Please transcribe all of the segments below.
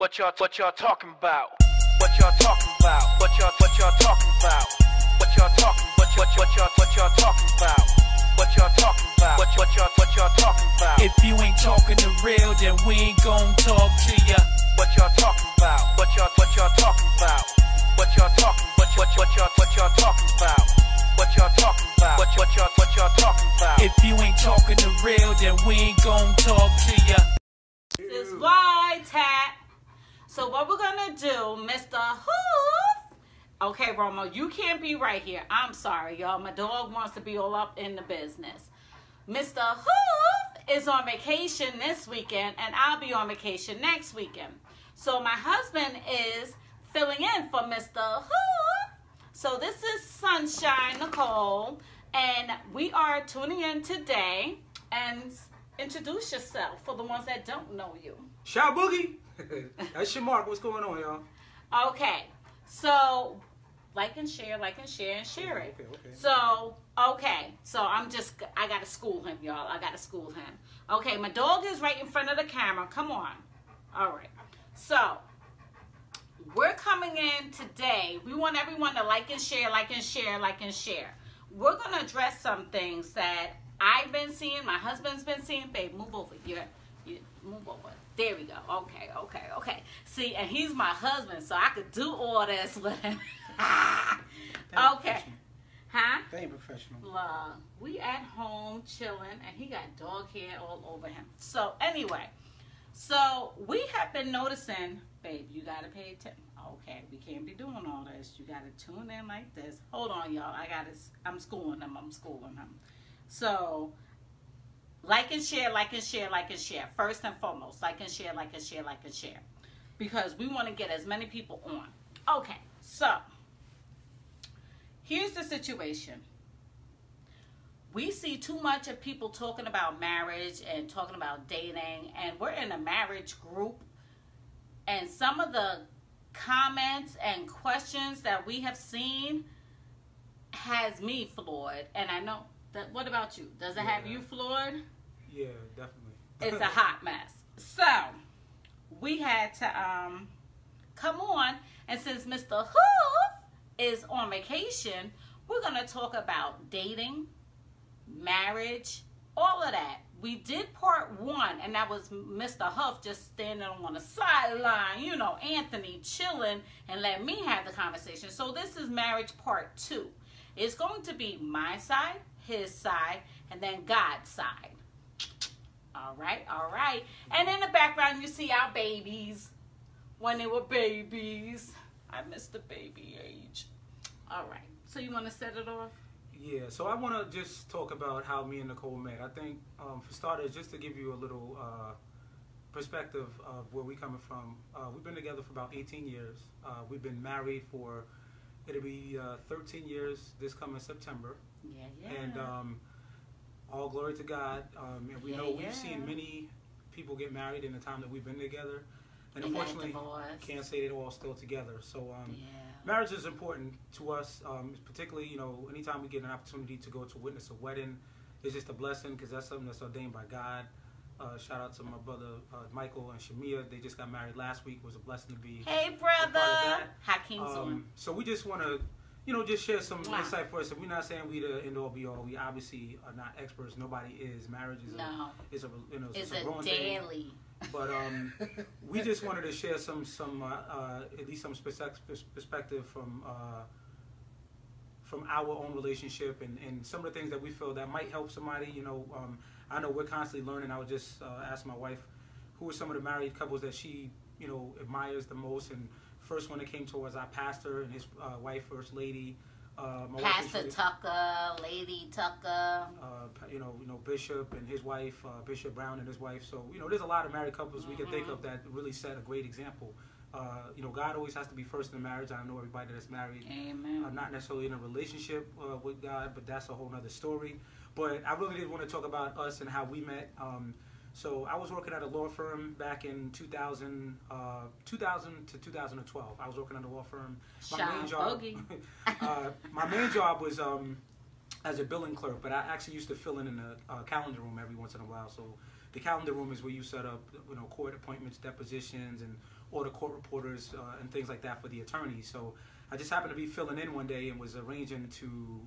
What y'all talking about? What y'all talking about? What y'all talking about? What y'all talking talking about? What y'all talking about? What y'all talking about? If you ain't talking the real, then we ain't gon' talk to ya. What y'all talking about? What y'all talking about? What y'all talking? What y'all talking about? What y'all talking about? What y'all talking about? If you ain't talking the real, then we ain't gon' talk to ya. This is WYTAP. So what we're gonna do, Mr. Hoof. Okay, Romo, you can't be right here. I'm sorry, y'all. My dog wants to be all up in the business. Mr. Hoof is on vacation this weekend, and I'll be on vacation next weekend. So my husband is filling in for Mr. Hoof. So this is Sunshine Nicole, and we are tuning in today. And introduce yourself for the ones that don't know you. Shout Boogie. That's Shamark. What's going on, y'all? Okay, so like and share it. Okay. So I gotta school him, y'all. I gotta school him. Okay, my dog is right in front of the camera. Come on. All right. So we're coming in today. We want everyone to like and share. We're gonna address some things that I've been seeing, my husband's been seeing. Babe, move over. You move over. There we go. Okay. See, and he's my husband, so I could do all this with him. Okay. Huh? They ain't professional. We at home chilling, and he got dog hair all over him. So anyway, so we have been noticing, babe, you gotta pay attention. Okay, we can't be doing all this. You gotta tune in like this. Hold on, y'all. I'm schooling him. So, like and share. First and foremost, like and share. Because we want to get as many people on. Okay, so, here's the situation. We see too much of people talking about marriage and talking about dating. And we're in a marriage group. And some of the comments and questions that we have seen has me floored. And I know... What about you? Does it have you floored? Yeah, definitely. It's a hot mess. So, we had to come on, and since Mr. Hoof is on vacation, we're going to talk about dating, marriage, all of that. We did part 1, and that was Mr. Huff just standing on the sideline, Anthony chilling and let me have the conversation. So this is marriage part 2. It's going to be my side, his side, and then God's side. All right. And in the background, you see our babies when they were babies. I missed the baby age. All right. So you want to set it off? Yeah, so I want to just talk about how me and Nicole met. I think, for starters, just to give you a little perspective of where we're coming from, we've been together for about 18 years. We've been married for, it'll be 13 years this coming September. Yeah. And all glory to God. And we know we've seen many people get married in the time that we've been together. And unfortunately, can't say they're all still together. So marriage is important to us, particularly, anytime we get an opportunity to go to witness a wedding, it's just a blessing because that's something that's ordained by God. Shout out to my brother Michael and Shamia. They just got married last week. It was a blessing to be Hey, brother. Hakeem's on. So we just want to, just share some insight for us. And we're not saying we the end all be all. We obviously are not experts. Nobody is. Marriage is it's a growing daily. Thing. But we just wanted to share some at least some perspective from our own relationship and some of the things that we feel that might help somebody. I know we're constantly learning. I would just ask my wife, who are some of the married couples that she admires the most. And first one that came to was our pastor and his wife, First Lady. Pastor Tucker, Lady Tucker. Bishop and his wife, Bishop Brown and his wife. So, there's a lot of married couples we can think of that really set a great example. God always has to be first in marriage. I know everybody that's married, not necessarily in a relationship with God, but that's a whole nother story. But I really did want to talk about us and how we met. So I was working at a law firm back in 2000 to 2012. I was working at a law firm. My main job was as a billing clerk, but I actually used to fill in the calendar room every once in a while. So the calendar room is where you set up, you know, court appointments, depositions, and order court reporters and things like that for the attorneys. So I just happened to be filling in one day and was arranging to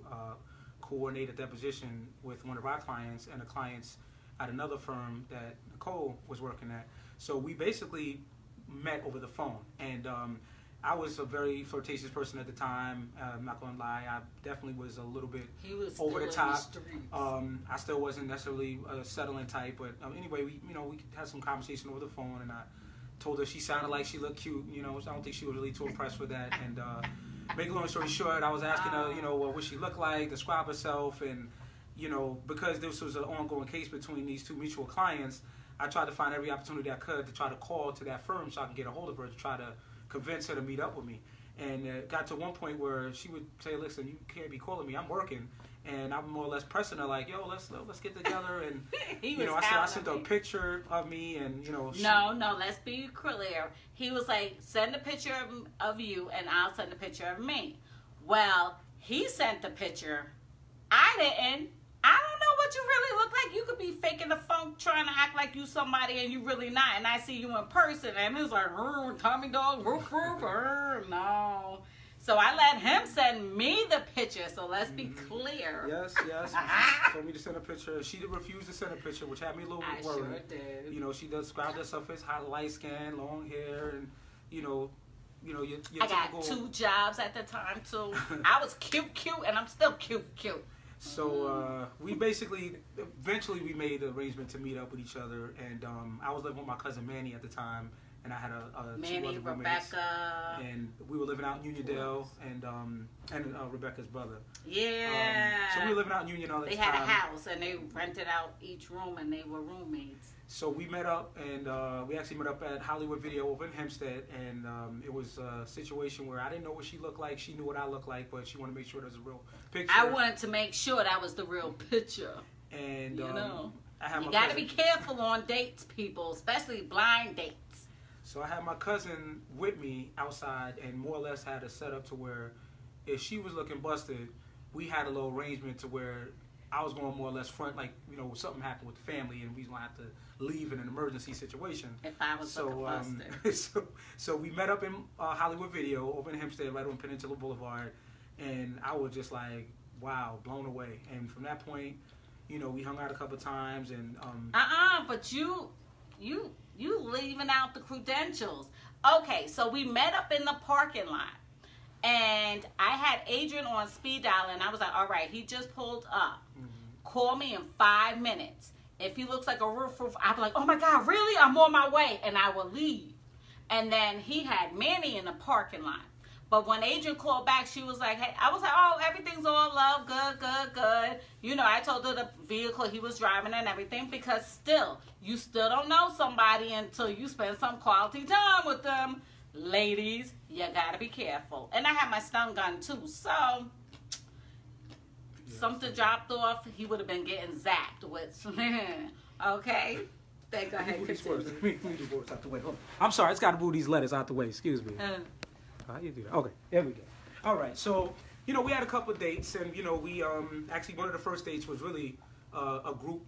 coordinate a deposition with one of our clients and the clients at another firm that Nicole was working at. So we basically met over the phone, and I was a very flirtatious person at the time. I'm not gonna lie, I definitely was a little bit over the top. I still wasn't necessarily a settling type, but anyway, we had some conversation over the phone, and I told her she sounded like she looked cute. You know, so I don't think she was really too impressed with that. And make a long story short, I was asking her, you know, what she looked like, describe herself, and you know, because this was an ongoing case between these two mutual clients, I tried to find every opportunity I could to try to call to that firm so I could get a hold of her to try to convince her to meet up with me. And it got to one point where she would say, listen, you can't be calling me, I'm working. And I'm more or less pressing her like, yo, let's get together. And you know, I sent her a picture of me, and you know. No, let's be clear. He was like, send a picture of you, and I'll send a picture of me. Well, he sent the picture. I didn't. I don't know what you really look like. You could be faking the funk, trying to act like you somebody, and you really not. And I see you in person, and it's like, Tommy dog, roof, no. So I let him send me the picture. So let's be clear. Yes. Told me to send a picture. She refused to send a picture, which had me a little bit worried. Sure did. You know, she described herself as hot, light skin, long hair, and you know, your I got 2 jobs at the time too. I was cute, and I'm still cute. So we basically, eventually we made the arrangement to meet up with each other, and I was living with my cousin Manny at the time, and I had Manny, 2 other roommates, Rebecca, and we were living out in Uniondale, and Rebecca's brother. Yeah. So we were living out in Union all the time. They had a house, and they rented out each room, and they were roommates. So we met up, and we actually met up at Hollywood Video over in Hempstead, and it was a situation where I didn't know what she looked like. She knew what I looked like, but she wanted to make sure there was a real picture. I wanted to make sure that was the real picture. And you know, I had you got to be careful on dates, people, especially blind dates. So I had my cousin with me outside, and more or less had a setup to where if she was looking busted, we had a little arrangement to where I was going more or less front, like, you know, something happened with the family and we was going to have to leave in an emergency situation. If I was looking busted. So we met up in Hollywood Video over in Hempstead, right on Peninsula Boulevard, and I was just like, wow, blown away. And from that point, you know, we hung out a couple times, and but you leaving out the credentials. Okay, so we met up in the parking lot, and I had Adrian on speed dial, and I was like, all right, he just pulled up. Call me in 5 minutes. If he looks like a roof, I'll be like, oh my God, really? I'm on my way, and I will leave. And then he had Manny in the parking lot. But when Adrian called back, she was like, hey, I was like, oh, everything's all love, good. You know, I told her the vehicle he was driving and everything, because still, you still don't know somebody until you spend some quality time with them. Ladies, you gotta be careful. And I had my stun gun too, so something dropped off, he would have been getting zapped with. Okay? Go ahead. Move these words out the way. I'm sorry, it's got to move these letters out the way. Excuse me. How you do that? Okay, there we go. All right, so, you know, we had a couple of dates, and, you know, we actually, one of the first dates was really a group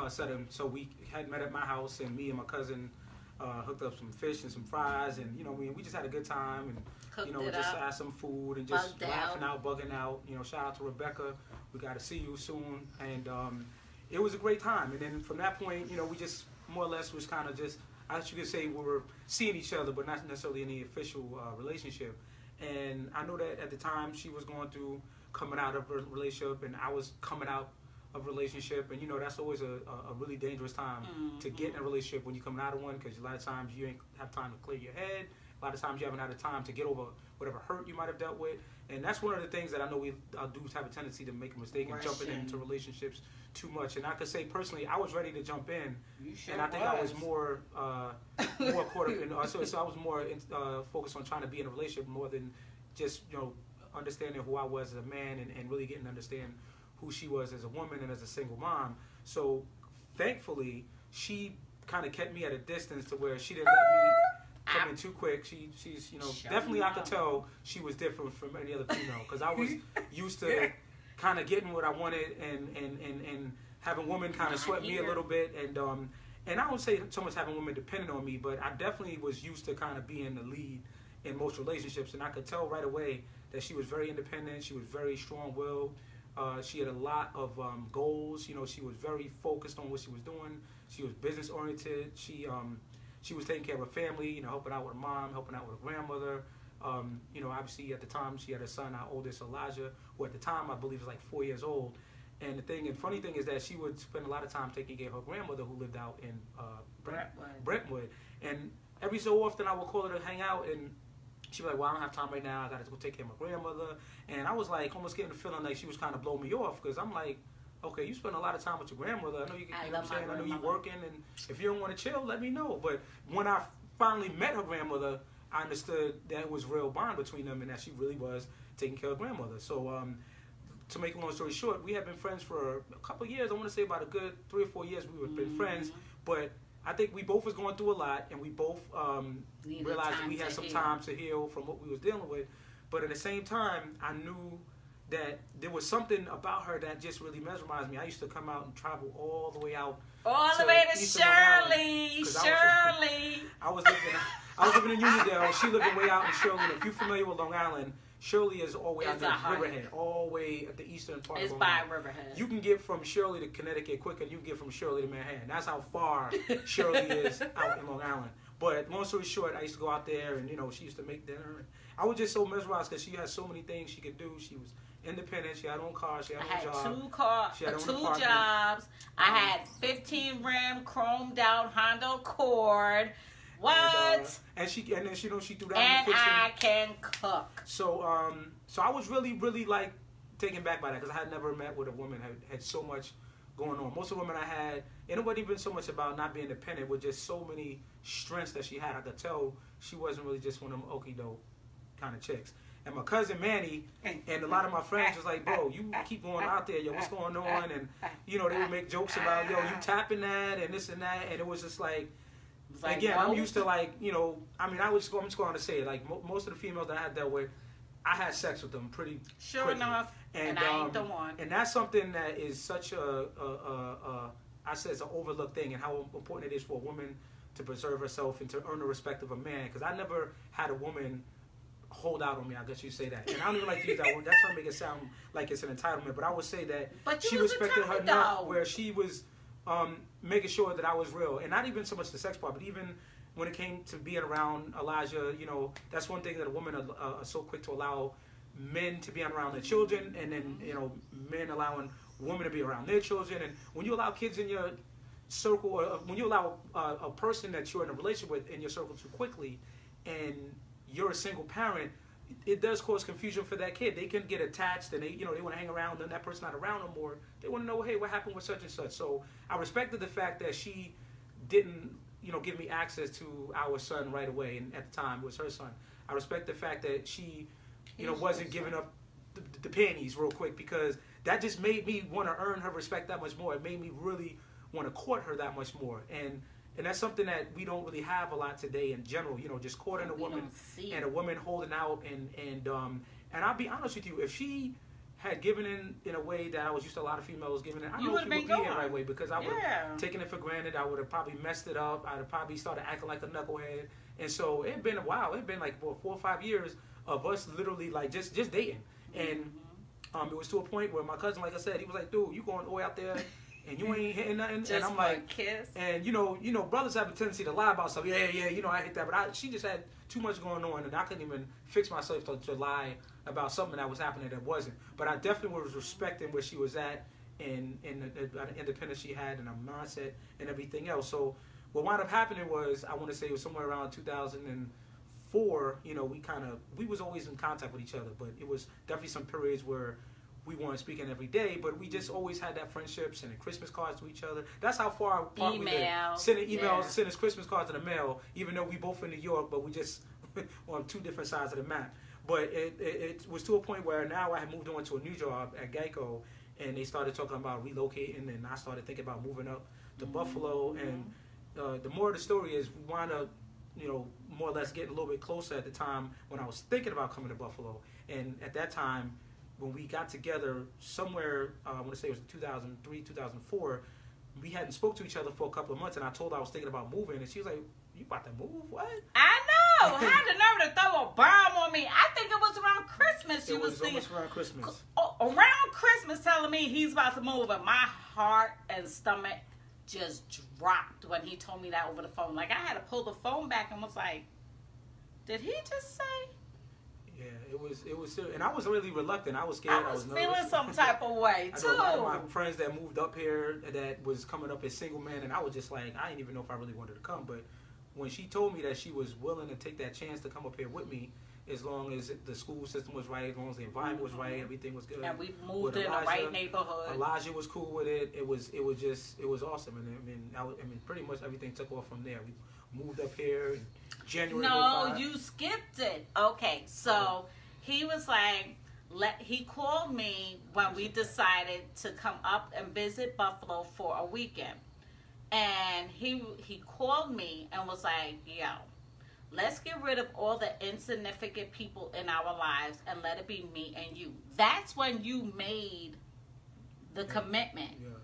setting. So we had met at my house, and me and my cousin hooked up some fish and some fries, and, you know, we just had a good time, and, Cooked you know, we just had some food and just laughing out, bugging out. You know, shout out to Rebecca. We got to see you soon, and it was a great time. And then from that point, you know, we just more or less was kind of just, I guess you could say we were seeing each other, but not necessarily any official relationship. And I know that at the time she was going through coming out of a relationship, and I was coming out of a relationship. And, you know, that's always a really dangerous time to get in a relationship when you're coming out of one, because a lot of times you ain't have time to clear your head. A lot of times you haven't had the time to get over whatever hurt you might have dealt with. And that's one of the things that I know we dudes have a tendency to make a mistake in jumping into relationships too much. And I could say personally, I was ready to jump in, and I think I was more caught up in. So I was more focused on trying to be in a relationship more than just, you know, understanding who I was as a man and really getting to understand who she was as a woman and as a single mom. So thankfully, she kind of kept me at a distance to where she didn't let me come in too quick. She's you know, definitely I could tell she was different from any other female, because I was used to kind of getting what I wanted and having women kind of sweat me a little bit, and I don't say so much having women dependent on me, but I definitely was used to kind of being the lead in most relationships, and I could tell right away that she was very independent. She was very strong-willed. She had a lot of goals. You know, she was very focused on what she was doing. She was business-oriented. She was taking care of her family, you know, helping out with her mom, helping out with her grandmother. You know, obviously at the time she had a son, our oldest Elijah, who at the time I believe was like 4 years old. And funny thing is that she would spend a lot of time taking care of her grandmother, who lived out in Brentwood. And every so often I would call her to hang out, and she'd be like, well, I don't have time right now. I got to go take care of my grandmother. And I was like almost getting the feeling like she was kind of blowing me off, because I'm like, okay, you spend a lot of time with your grandmother. I know you know what I'm saying? I know you're working, and if you don't want to chill, let me know. But when I finally met her grandmother, I understood that it was real bond between them, and that she really was taking care of grandmother. So to make a long story short, we have been friends for a couple of years. I want to say about a good 3 or 4 years we've been friends. But I think we both was going through a lot, and we both realized that we had some time to heal from what we was dealing with. But at the same time, I knew that there was something about her that just really mesmerized me. I used to come out and travel all the way out. All the way to Shirley. I was living in Uniondale. She lived way out in Shirley. And if you're familiar with Long Island, Shirley is all the way out there, Riverhead, all the way at the eastern part of Long Island. It's by Riverhead. You can get from Shirley to Connecticut quicker than you can get from Shirley to Manhattan. That's how far Shirley is out in Long Island. But long story short, I used to go out there, and you know, she used to make dinner. I was just so mesmerized because she had so many things she could do. She was independent. She had her own car. She had her own job. I had two jobs. I had 15 rim chromed out Honda Accord. What? And then she threw that and in the kitchen. I can cook. So so I was really like taken back by that, because I had never met with a woman who had so much going on. Most of the women I had, and it wasn't even so much about not being independent, with just so many strengths that she had. I could tell she wasn't really just one of them okie doke kind of chicks. And my cousin Manny and a lot of my friends was like, bro, you keep going out there, yo, what's going on? And you know, they would make jokes about, yo, you tapping that and this and that, and it was just like, again, I'm used to, like, you know, I mean, I'm just going to say it, like, most of the females that I had dealt with, I had sex with them pretty quickly. Enough, and I ain't the one. And that's something that is such I say it's an overlooked thing, and how important it is for a woman to preserve herself and to earn the respect of a man, because I never had a woman hold out on me, I guess you say that. And I don't even like to use that word. That's trying to make it sound like it's an entitlement, but I would say that she respected her enough where she was making sure that I was real. And not even so much the sex part, but even when it came to being around Elijah, you know, that's one thing that a woman are so quick to allow men to be around their children, and then, you know, men allowing women to be around their children. And when you allow kids in your circle, or when you allow a person that you're in a relationship with in your circle too quickly, and you're a single parent, it does cause confusion for that kid. They can get attached, and they want to hang around, and that person's not around no more. They want to know, hey, what happened with such and such? So I respected the fact that she didn't, you know, give me access to our son right away, and at the time it was her son. I respect the fact that she, you know, wasn't giving up the panties real quick, because that just made me want to earn her respect that much more. It made me really want to court her that much more, and that's something that we don't really have a lot today in general. You know, just courting a woman and a woman holding out, and I'll be honest with you, if she had given in a way that I was used to a lot of females giving in, I don't know if she would be in the right way, because I would have taken it for granted. I would have probably messed it up. I'd have probably started acting like a knucklehead. And so it had been a while. It had been like 4 or 5 years of us literally like just dating. And it was to a point where my cousin, like I said, he was like, dude, you going way out there and you ain't hitting nothing. Just and I'm like, kiss. And you know, brothers have a tendency to lie about stuff. Yeah, you know, I hit that, but she just had too much going on, and I couldn't even fix myself to lie about something that was happening that wasn't. But I definitely was respecting where she was at, and the independence she had, and her mindset, and everything else. So what wound up happening was, I want to say it was somewhere around 2004. You know, we was always in contact with each other, but it was definitely some periods where we weren't speaking every day, but we just always had that friendship, sending Christmas cards to each other. That's how far apart we lived. Sending emails, sending Christmas cards in the mail, even though we both in New York, but we just on 2 different sides of the map. But it was to a point where now I had moved on to a new job at Geico, and they started talking about relocating, and I started thinking about moving up to Buffalo. And the more of the story is, we wound up, you know, more or less getting a little bit closer at the time when I was thinking about coming to Buffalo. And at that time, when we got together somewhere, I want to say it was 2003, 2004, we hadn't spoke to each other for a couple of months, and I told her I was thinking about moving, and she was like, "You about to move? What?" I know. Had the nerve to throw a bomb on me. I think it was around Christmas. She was thinking, almost around Christmas. Around Christmas, telling me he's about to move, and my heart and stomach just dropped when he told me that over the phone. Like, I had to pull the phone back and was like, "Did he just say?" Yeah, it was serious. And I was really reluctant. I was scared. I was nervous. feeling some type of way too. I know a lot of my friends that moved up here that was coming up as single men, and I was just like, I didn't even know if I really wanted to come. But when she told me that she was willing to take that chance to come up here with me, as long as the school system was right, as long as the environment was right, everything was good. And we moved in the right neighborhood. Elijah was cool with it. It was awesome. And I mean, pretty much everything took off from there. We moved up here in January. No, you skipped it. Okay, so he was like, he called me when we decided to come up and visit Buffalo for a weekend. And he called me and was like, "Yo, let's get rid of all the insignificant people in our lives and let it be me and you." That's when you made the commitment. Yes.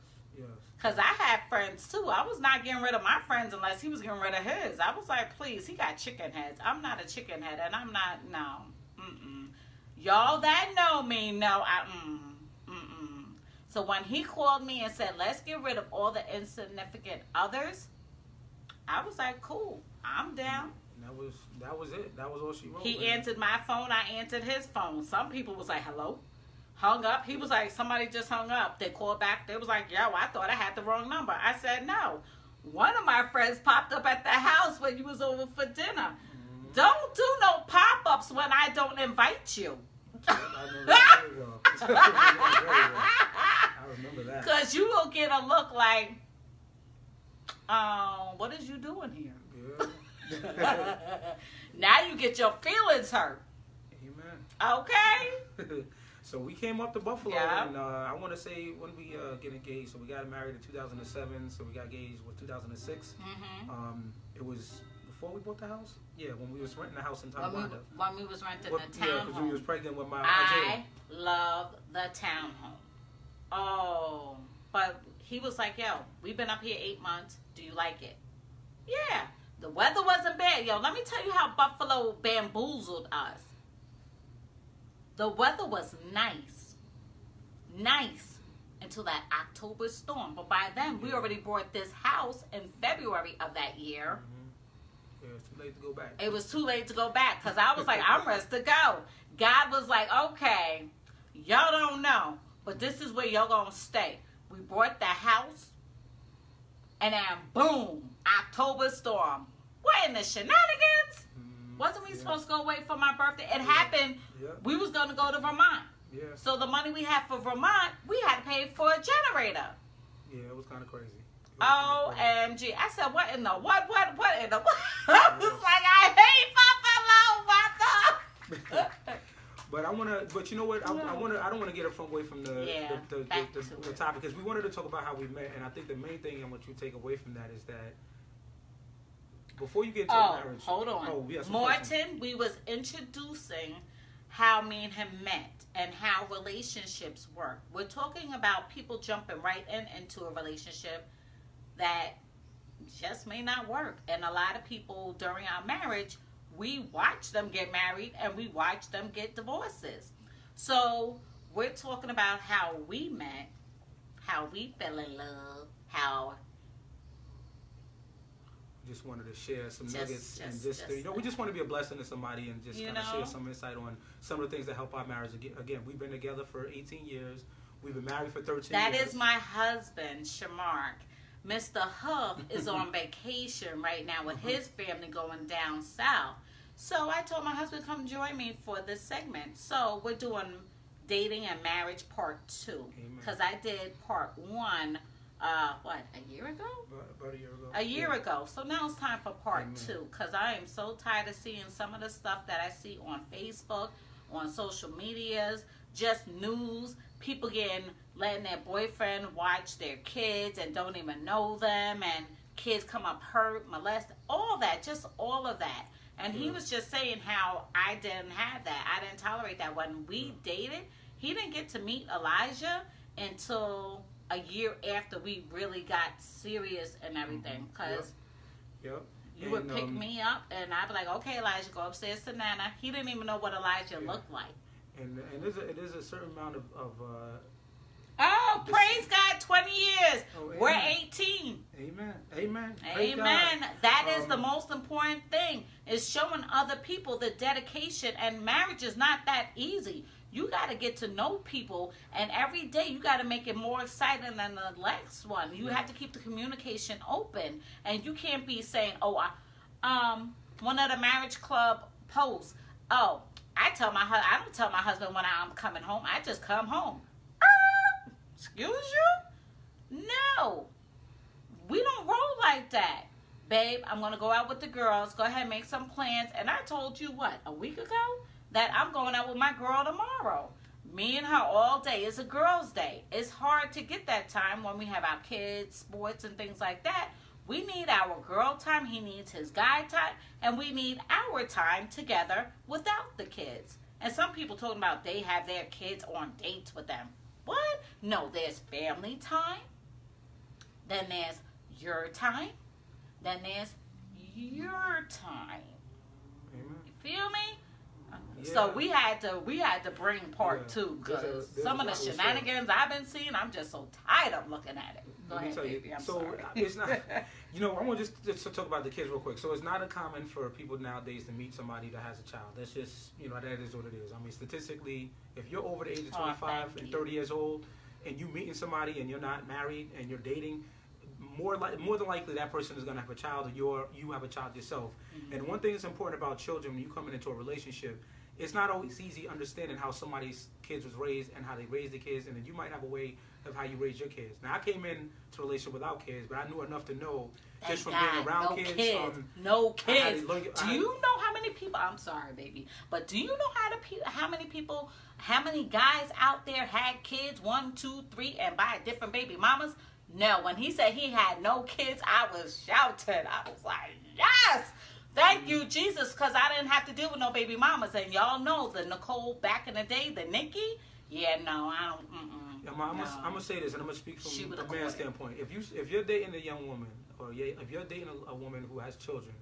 Because I had friends too. I was not getting rid of my friends unless he was getting rid of his. I was like, please, he got chicken heads. I'm not a chicken head, and I'm not, no. Y'all that know me know So when he called me and said, let's get rid of all the insignificant others, I was like, cool, I'm down. That was it. That was all she wrote. He answered my phone. I answered his phone. Some people was like, hello. Hung up. He was like, somebody just hung up. They called back. They was like, yo, I thought I had the wrong number. I said, no. One of my friends popped up at the house when you was over for dinner. Don't do no pop-ups when I don't invite you. I remember that very well. I remember that. Because you will get a look like, what is you doing here? Yeah. Now you get your feelings hurt. Amen. Okay. So we came up to Buffalo, and I want to say when we get engaged. So we got married in 2007. So we got engaged with 2006. It was before we bought the house. Yeah, when we was renting the house in Tonawanda. When we was renting the townhome. Yeah, because we was pregnant with my. I love the townhome. Oh, but he was like, yo, we've been up here 8 months. Do you like it? Yeah. The weather wasn't bad. Yo, let me tell you how Buffalo bamboozled us. The weather was nice until that October storm. But by then, we already bought this house in February of that year. Yeah, it's too late to go back. It was too late to go back because I was like, I'm ready to go. God was like, okay, y'all don't know, but this is where y'all gonna stay. We bought the house, and then boom, October storm. What in the shenanigans? Wasn't we supposed to go away for my birthday? It happened. Yeah. We was going to go to Vermont. Yeah. So the money we had for Vermont, we had to pay for a generator. Yeah, it was kind of crazy. OMG. I said, what in the what in the what? I was like, I hate Buffalo. What the? But I want to, but you know what? I don't want to get away from the topic, because we wanted to talk about how we met, and I think the main thing I want you to take away from that is that before you get to marriage. Hold on. Yes, Martin, we was introducing how me and him met and how relationships work. We're talking about people jumping right into a relationship that just may not work. And a lot of people during our marriage, we watch them get married and we watch them get divorces. So we're talking about how we met, how we fell in love, how just wanted to share some nuggets and we just want to be a blessing to somebody and just kind of share some insight on some of the things that help our marriage. Again, we've been together for 18 years. We've been married for 13 years. That is my husband, Shamark. Mr. Huff is on vacation right now with his family going down south. So I told my husband, come join me for this segment. So we're doing dating and marriage part 2. Because I did part 1 a year ago? About a year ago. A year ago. So now it's time for part 2, because I am so tired of seeing some of the stuff that I see on Facebook, on social medias, just news, people letting their boyfriend watch their kids and don't even know them, and kids come up hurt, molested, all that, just all of that. And he was just saying how I didn't have that. I didn't tolerate that. When we dated, he didn't get to meet Elijah until a year after we really got serious and everything. Because Yep. you would pick me up, and I'd be like, okay, Elijah, go upstairs to Nana. He didn't even know what Elijah looked like. And it is a certain amount of oh, praise God, 20 years. Oh, we're 18. Amen. Amen. Amen. That is the most important thing, is showing other people the dedication. And marriage is not that easy. You got to get to know people, and every day you got to make it more exciting than the next one. You have to keep the communication open, and you can't be saying, "Oh, one of the marriage club posts. Oh, I don't tell my husband when I'm coming home. I just come home. Excuse you? No, we don't roll like that, babe. I'm gonna go out with the girls. Go ahead and make some plans. And I told you a week ago, that I'm going out with my girl tomorrow. Me and her all day. It's a girl's day. It's hard to get that time when we have our kids, sports, and things like that. We need our girl time. He needs his guy time. And we need our time together without the kids. And some people talking about they have their kids on dates with them. What? No, there's family time. Then there's your time. Then there's your time. Amen. You feel me? Yeah. So we had to bring part two, because some of the shenanigans I've been seeing, I'm just so tired of looking at it. Go ahead, baby. I'm sorry. It's not. I want to just talk about the kids real quick. So it's not uncommon for people nowadays to meet somebody that has a child. That's just that is what it is. I mean, statistically, if you're over the age of 25 and 30 years old, and you meeting somebody and you're not married and you're dating, more than likely that person is going to have a child, or you have a child yourself. Mm-hmm. And one thing that's important about children when you come into a relationship, it's not always easy understanding how somebody's kids was raised and how they raised the kids, and then you might have a way of how you raise your kids. Now, I came into a relationship without kids, but I knew enough to know just from being around kids. No kids. Do you know how many people? I'm sorry, baby, but do you know how many guys out there had kids, 1, 2, 3, and by different baby mamas? No, when he said he had no kids, I was shouting. I was like, yes! Thank you, Jesus, because I didn't have to deal with no baby mamas. And y'all know the Nicole back in the day, the Nikki. Yeah, no, I don't. I'm gonna say this, and I'm gonna speak from a man's standpoint. If you're dating a young woman, or if you're dating a woman who has children,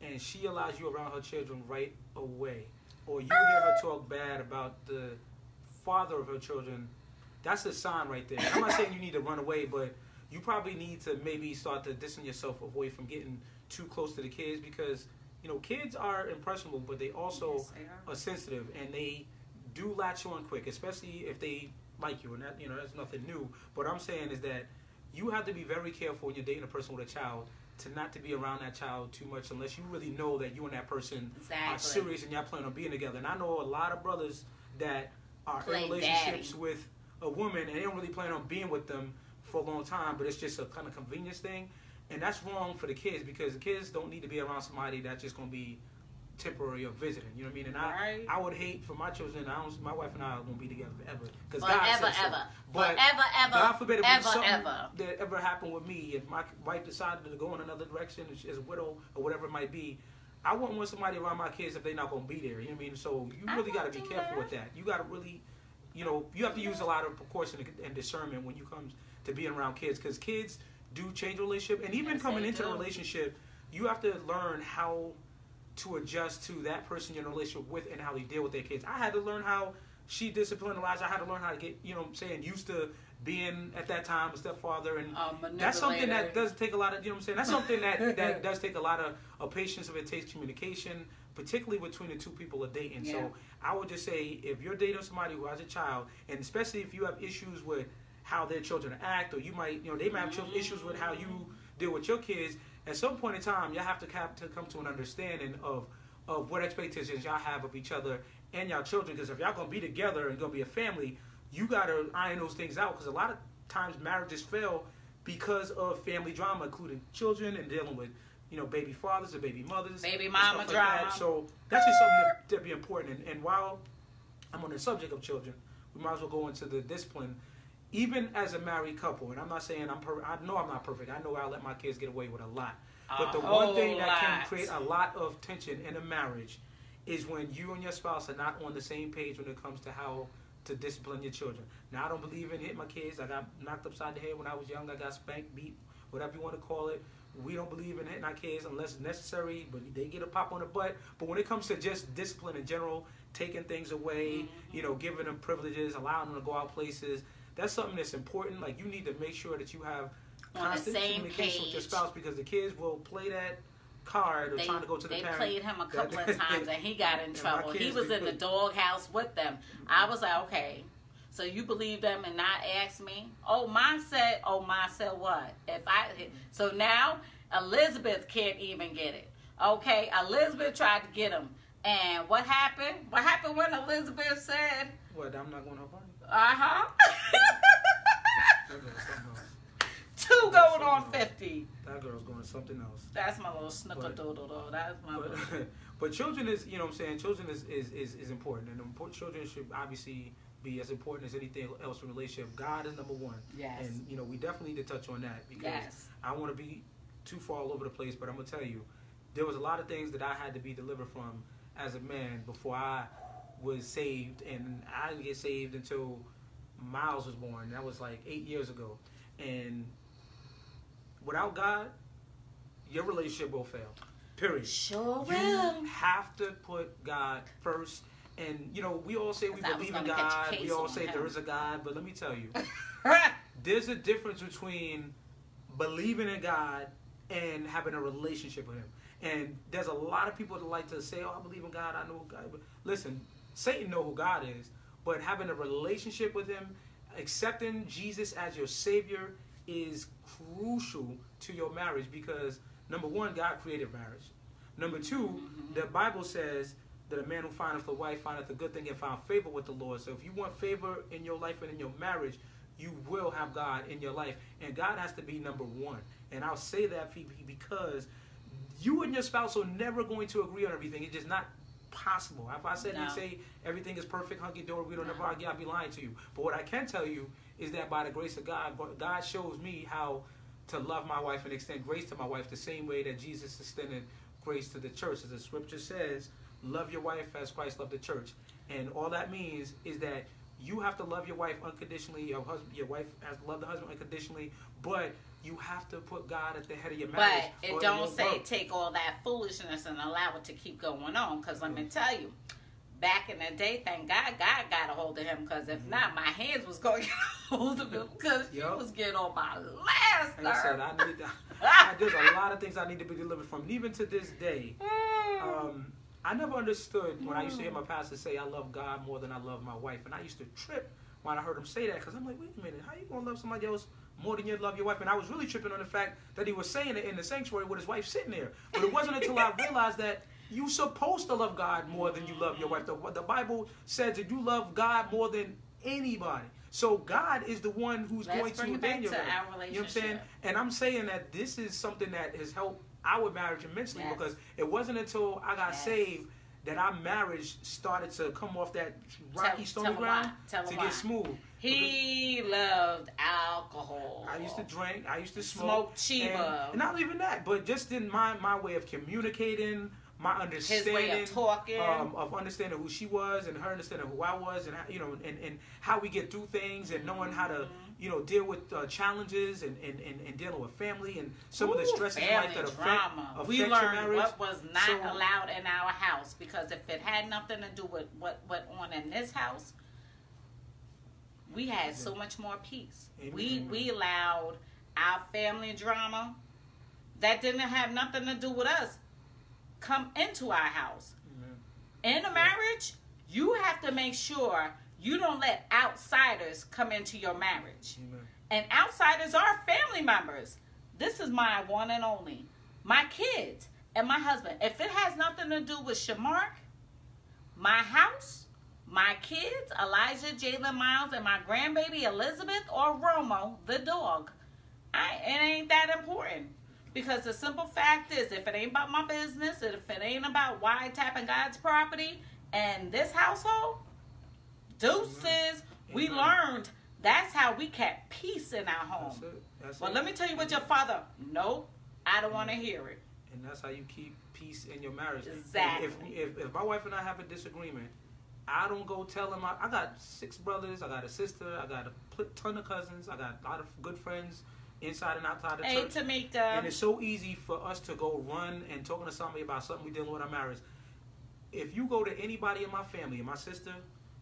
and she allows you around her children right away, or you hear her talk bad about the father of her children, that's a sign right there. I'm not saying you need to run away, but you probably need to maybe start to distance yourself away from getting too close to the kids, because kids are impressionable, but they also are sensitive, and they do latch on quick, especially if they like you, and that that's nothing new. What I'm saying is that you have to be very careful when you're dating a person with a child to not to be around that child too much, unless you really know that you and that person are serious and y'all plan on being together. And I know a lot of brothers that are in relationships with a woman and they don't really plan on being with them for a long time, but it's just a kind of convenience thing. And that's wrong for the kids, because the kids don't need to be around somebody that's just going to be temporary or visiting. You know what I mean? And I would hate for my children. My wife and I won't be together forever. But God forbid if something that ever happened with me, if my wife decided to go in another direction as a widow or whatever it might be, I wouldn't want somebody around my kids if they're not going to be there. You know what I mean? So you really got to be careful with that. You got to really, you have to use a lot of precaution and discernment when you come to being around kids, because kids do change the relationship. And even coming into the relationship, you have to learn how to adjust to that person you're in a relationship with and how they deal with their kids. I had to learn how she disciplined Elijah. I had to learn how to get, used to being at that time a stepfather. And that's something that does take a lot of, that's something that does take a lot of patience if it takes communication, particularly between the two people are dating. Yeah. So I would just say, if you're dating somebody who has a child, and especially if you have issues with how their children act, or you might, they might have issues with how you deal with your kids, at some point in time, y'all have to come to an understanding of what expectations y'all have of each other and y'all children. Because if y'all going to be together and going to be a family, you got to iron those things out. Because a lot of times marriages fail because of family drama, including children and dealing with, baby fathers and baby mothers. Baby mama drama. So that's just something to be important. And while I'm on the subject of children, we might as well go into the discipline. Even as a married couple, and I'm not saying I know I'm not perfect. I know I'll let my kids get away with a lot. But the one thing that can create a lot of tension in a marriage is when you and your spouse are not on the same page when it comes to how to discipline your children. Now, I don't believe in hitting my kids. I got knocked upside the head when I was young. I got spanked, beat, whatever you want to call it. We don't believe in hitting our kids unless it's necessary, but they get a pop on the butt. But when it comes to just discipline in general, taking things away, giving them privileges, allowing them to go out places, that's something that's important. Like, you need to make sure that you have constant communication with your spouse, because the kids will play that card of trying to go to the parent. They played him a couple of times and he got in trouble. He was in the doghouse with them. I was like, okay, so you believe them and not ask me? Mine said what? So now Elizabeth can't even get it. Okay, Elizabeth tried to get him. And what happened? What happened when Elizabeth said, what, I'm not going to her party? Two going on 50. That girl's going to something else. That's my little snickerdoodle though. That's my little. But children is, you know what I'm saying, children is important. And children should obviously be as important as anything else in a relationship. God is number one. Yes. And, we definitely need to touch on that, because I don't want to be too far all over the place, but I'm going to tell you, there was a lot of things that I had to be delivered from as a man before I was saved. And I didn't get saved until Miles was born. That was like 8 years ago. And without God, your relationship will fail. Period. Sure will. You have to put God first. And, we all say we believe in God. We all say there is a God. But let me tell you, there's a difference between believing in God and having a relationship with Him. And there's a lot of people that like to say, I believe in God, I know God. But listen, Satan knows who God is. But having a relationship with Him, accepting Jesus as your Savior, is crucial to your marriage, because number one, God created marriage. Number two, the Bible says that a man who findeth a wife findeth a good thing and found favor with the Lord. So if you want favor in your life and in your marriage, you will have God in your life. And God has to be number one. And I'll say that, Phoebe, because you and your spouse are never going to agree on everything. It's just not possible. If I said and say everything is perfect, hunky-dory, we don't ever argue, I'd be lying to you. But what I can tell you is that by the grace of God, God shows me how to love my wife and extend grace to my wife the same way that Jesus extended grace to the church. As the scripture says, love your wife as Christ loved the church. And all that means is that you have to love your wife unconditionally. Your wife has to love the husband unconditionally, but you have to put God at the head of your marriage. But it don't say take all that foolishness and allow it to keep going on. Because let me tell you, back in the day, thank God, God got a hold of him. Because if not, my hands was going to get a hold of him, because he was getting on my last nerve. Like I said, there's a lot of things I need to be delivered from. And even to this day, I never understood when I used to hear my pastor say, I love God more than I love my wife. And I used to trip when I heard him say that, because I'm like, wait a minute, how you going to love somebody else more than you love your wife? And I was really tripping on the fact that he was saying it in the sanctuary with his wife sitting there. But it wasn't until I realized that you're supposed to love God more than you love your wife. The Bible says that you love God more than anybody. So God is the one who's going to ordain your life. You know what I'm saying? And I'm saying that this is something that has helped our marriage immensely, because it wasn't until I got saved that our marriage started to come off that rocky, stony ground to get smooth. He loved alcohol. I used to drink. I used to smoke. Chiba. And not even that, but just in my way of communicating, my understanding, his way of talking, of understanding who she was and her understanding who I was, and and how we get through things, and knowing how to deal with challenges and dealing with family and some of the stresses in life that affect we your learned marriage. What was not allowed in our house, because if it had nothing to do with what went on in this house, we had so much more peace. We allowed our family drama that didn't have nothing to do with us come into our house. In a marriage, you have to make sure you don't let outsiders come into your marriage. And outsiders are family members. This is my one and only. My kids and my husband. If it has nothing to do with Shamark, my house, my kids, Elijah, Jalen, Miles, and my grandbaby Elizabeth, or Romo, the dog, it ain't that important. Because the simple fact is, if it ain't about my business, if it ain't about WYTAP and God's property and this household, deuces, we learned that's how we kept peace in our home. Well, let me tell you what your father, nope, I don't want to hear it. And that's how you keep peace in your marriage. Exactly. If my wife and I have a disagreement, I don't go tell them. I got 6 brothers. I got a sister. I got a ton of cousins. I got a lot of good friends inside and outside the church. Hey, Tamika. And it's so easy for us to go run and talking to somebody about something we're dealing with our marriage. If you go to anybody in my family, my sister,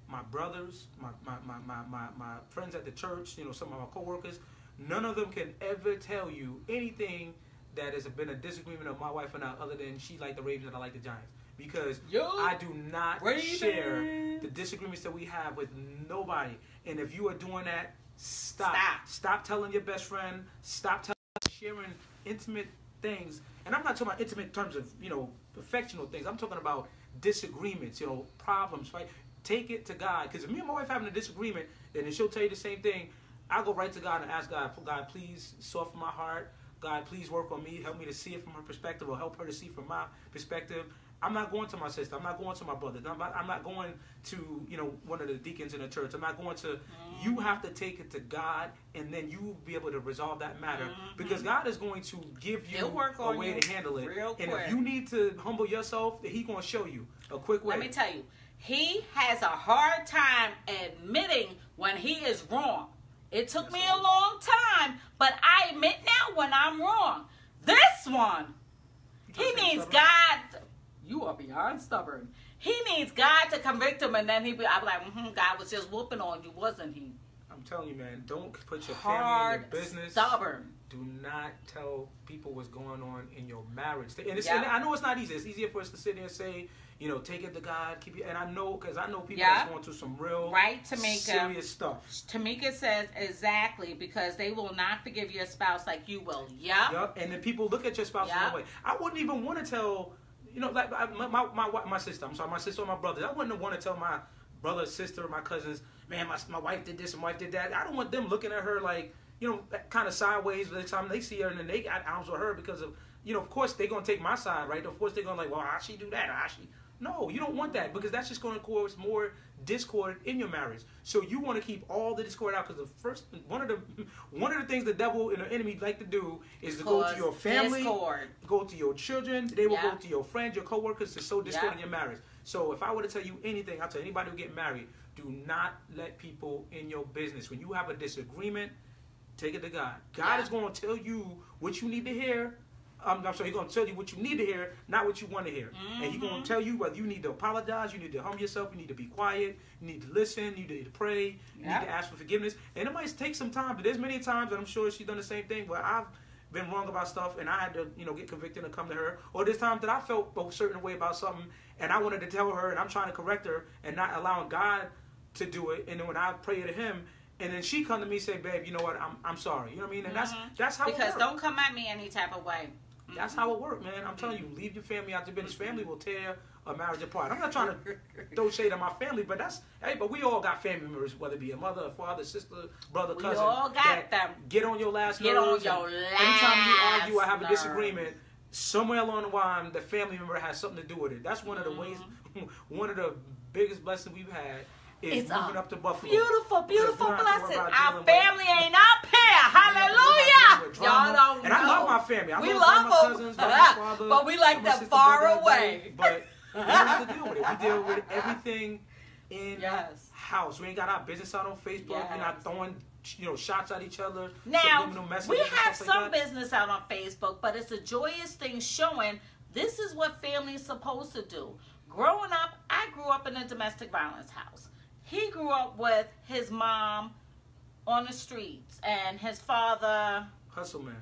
my brothers, my friends at the church, you know, some of my coworkers, none of them can ever tell you anything that has been a disagreement of my wife and I, other than she liked the Ravens and I like the Giants. Because I do not share the disagreements that we have with nobody. And if you are doing that, stop. Stop telling your best friend. Stop sharing intimate things. And I'm not talking about intimate in terms of, you know, affectional things. I'm talking about disagreements, you know, problems, right? Take it to God. Because if me and my wife having a disagreement, then she'll tell you the same thing. I'll go right to God and ask God, God, please soften my heart. God, please work on me. Help me to see it from her perspective, or help her to see from my perspective. I'm not going to my sister. I'm not going to my brother. I'm not going to, you know, one of the deacons in the church. I'm not going to. You have to take it to God, and then you will be able to resolve that matter. Because God is going to give you a way to handle it. And if you need to humble yourself, He's going to show you a quick way. Let me tell you, He has a hard time admitting when He is wrong. It took me a long time, but I admit now when I'm wrong. This one, he needs God. You are beyond stubborn. He needs God to convict him, and then I'll be like, God was just whooping on you, wasn't He? I'm telling you, man, don't put your family in your business. Stubborn. Do not tell people what's going on in your marriage. And I know it's not easy. It's easier for us to sit there and say, you know, take it to God. Keep it. And I know, because I know people that's going through some real serious stuff. Tamika says exactly, because they will not forgive your spouse like you will. Yep. And then people look at your spouse that way. I wouldn't even want to tell, you know, like my sister. I'm sorry, my sister or my brothers. I wouldn't want to tell my brother, sister, or my cousins, man, my wife did this and my wife did that. I don't want them looking at her like, you know, kind of sideways by the time they see her, and then they got arms with her because of, you know, of course they're going to take my side, right? Of course they're going to like, well, how she do that? How she... No, you don't want that, because that's just going to cause more discord in your marriage. So you want to keep all the discord out, because one of the things the devil and the enemy like to do is to go to your family, go to your children. They will go to your friends, your coworkers, to sow discord in your marriage. So if I were to tell you anything, I'll tell anybody who get married, do not let people in your business. When you have a disagreement, take it to God. God is going to tell you what you need to hear. I'm sorry, He's going to tell you what you need to hear, not what you want to hear. And He's going to tell you whether you need to apologize, you need to humble yourself, you need to be quiet, you need to listen, you need to pray, you need to ask for forgiveness. And it might take some time, but there's many times, and I'm sure she's done the same thing, where I've been wrong about stuff and I had to, you know, get convicted and come to her. Or there's times that I felt a certain way about something and I wanted to tell her, and I'm trying to correct her and not allowing God to do it. And then when I pray to Him, and then she come to me and say, babe, you know what, I'm sorry. You know what I mean? And that's how it works. Because don't come at me any type of way. That's how it works, man. I'm telling you, leave your family out your business. Family will tear a marriage apart. I'm not trying to throw shade at my family, but but we all got family members, whether it be a mother, a father, sister, brother, cousin. We all got them. Get on your last nerves. Anytime you argue or have a disagreement, somewhere along the line, the family member has something to do with it. That's one of the ways, one of the biggest blessings we've had. It's moving up to Buffalo. Beautiful blessing. Our family ain't up here. Hallelujah. Y'all don't know. And I love my family. We love my cousins, my father, but we like them far away. But we don't have to deal with it. We deal with everything in house. We ain't got our business out on Facebook. We're not throwing, you know, shots at each other. Now, we have some business out on Facebook, but it's a joyous thing showing this is what family is supposed to do. Growing up, I grew up in a domestic violence house. He grew up with his mom on the streets and his father... Hustle man.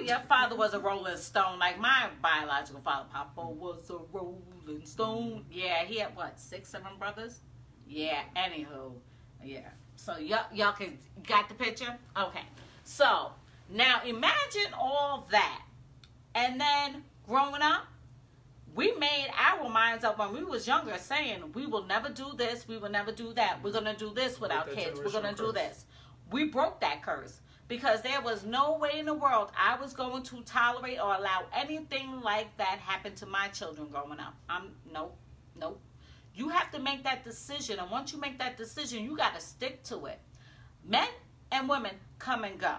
Your father was a rolling stone, like my biological father. Papa was a rolling stone. Yeah, he had, 6, 7 brothers? Yeah, anywho. Yeah. So y'all got the picture? Okay. So, now imagine all that. And then, growing up, we made our minds up when we was younger, saying we will never do this, we will never do that. We're going to do this with our kids. We're going to do this. We broke that curse because there was no way in the world I was going to tolerate or allow anything like that happen to my children growing up. Nope. You have to make that decision, and once you make that decision, you got to stick to it. Men and women come and go.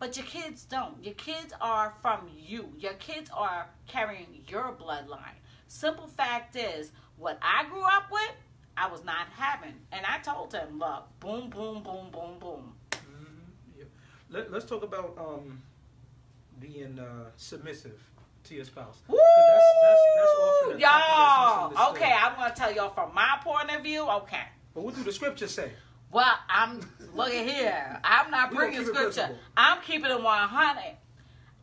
But your kids don't. Your kids are from you. Your kids are carrying your bloodline. Simple fact is, what I grew up with, I was not having. And I told him, look, boom, boom, boom, boom, boom. Mm-hmm. Yeah. Let's talk about being submissive to your spouse. Woo! That's often y'all. Okay, I'm going to tell y'all from my point of view. Okay. But what do the scriptures say? Well, look at here. I'm not bringing scripture. I'm keeping it 100.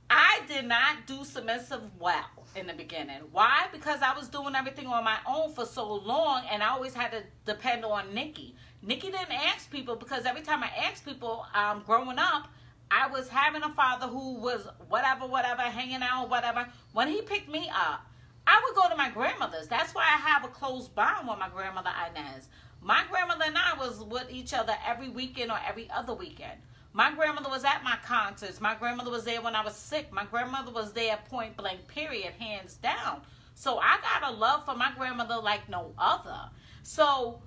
I did not do submissive well in the beginning. Why? Because I was doing everything on my own for so long, and I always had to depend on Nikki. Nikki didn't ask people, because every time I asked people, growing up, I was having a father who was whatever, hanging out, whatever. When he picked me up, I would go to my grandmother's. That's why I have a close bond with my grandmother Inez. My grandmother and I was with each other every weekend or every other weekend. My grandmother was at my concerts. My grandmother was there when I was sick. My grandmother was there point blank, period, hands down. So I got a love for my grandmother like no other. So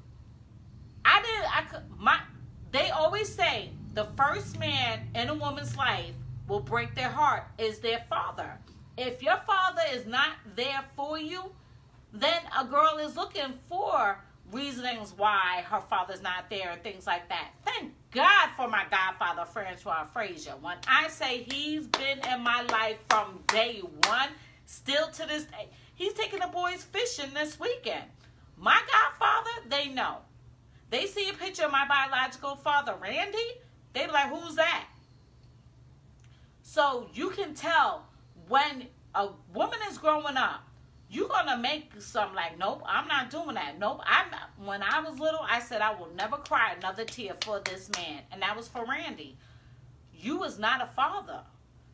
they always say the first man in a woman's life will break their heart is their father. If your father is not there for you, then a girl is looking for reasonings why her father's not there and things like that. Thank God for my godfather, Francois Frazier. When I say he's been in my life from day one, still to this day, he's taking the boys fishing this weekend. My godfather, they know. They see a picture of my biological father, Randy, they be like, who's that? So you can tell when a woman is growing up, you're going to make some like, nope, I'm not doing that. Nope, I'm not. When I was little, I said I will never cry another tear for this man. And that was for Randy. You was not a father.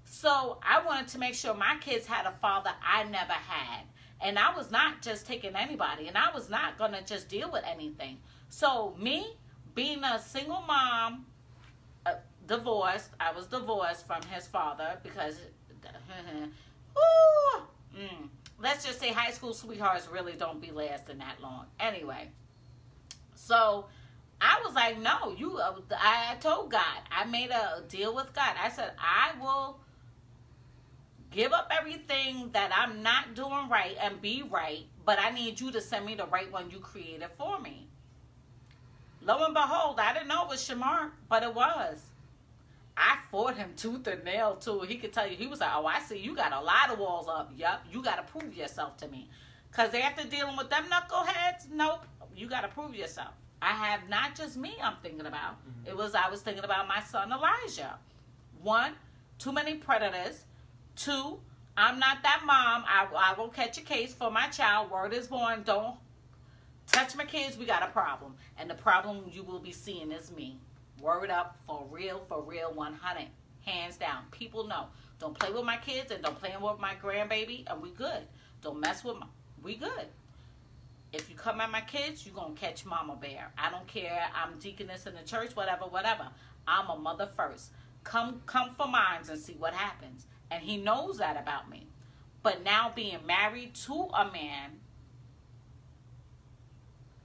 So I wanted to make sure my kids had a father I never had. And I was not just taking anybody. And I was not going to just deal with anything. So me, being a single mom, divorced, I was divorced from his father because... let's just say high school sweethearts really don't be lasting that long. Anyway, so I was like, no, I told God, I made a deal with God. I said, I will give up everything that I'm not doing right and be right, but I need you to send me the right one you created for me. Lo and behold, I didn't know it was Shamark, but it was. I fought him tooth and nail, too. He could tell you, he was like, oh, I see you got a lot of walls up. Yup, you got to prove yourself to me. Because after dealing with them knuckleheads, nope, you got to prove yourself. I have not just me I'm thinking about. Mm-hmm. I was thinking about my son Elijah. 1, too many predators. 2, I'm not that mom. I will catch a case for my child. Word is born. Don't touch my kids. We got a problem. And the problem you will be seeing is me. Word up, for real, 100. Hands down. People know. Don't play with my kids and don't play with my grandbaby, and we good. Don't mess with we good. If you come at my kids, you're going to catch mama bear. I don't care. I'm deaconess in the church, whatever. I'm a mother first. Come for mine and see what happens. And he knows that about me. But now being married to a man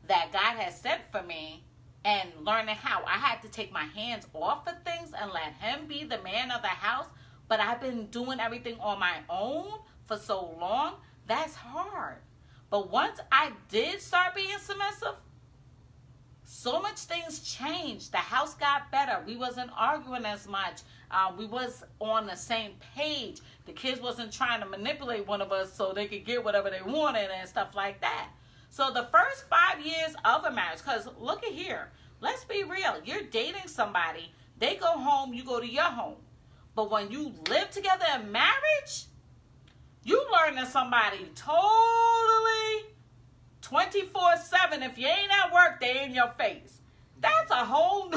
that God has sent for me, and learning how I had to take my hands off of things and let him be the man of the house. But I've been doing everything on my own for so long. That's hard. But once I did start being submissive, so much things changed. The house got better. We wasn't arguing as much. We was on the same page. The kids wasn't trying to manipulate one of us so they could get whatever they wanted and stuff like that. So the first 5 years of a marriage, because look at here, let's be real. You're dating somebody. They go home, you go to your home. But when you live together in marriage, you learning somebody totally 24/7. If you ain't at work, they in your face. That's a whole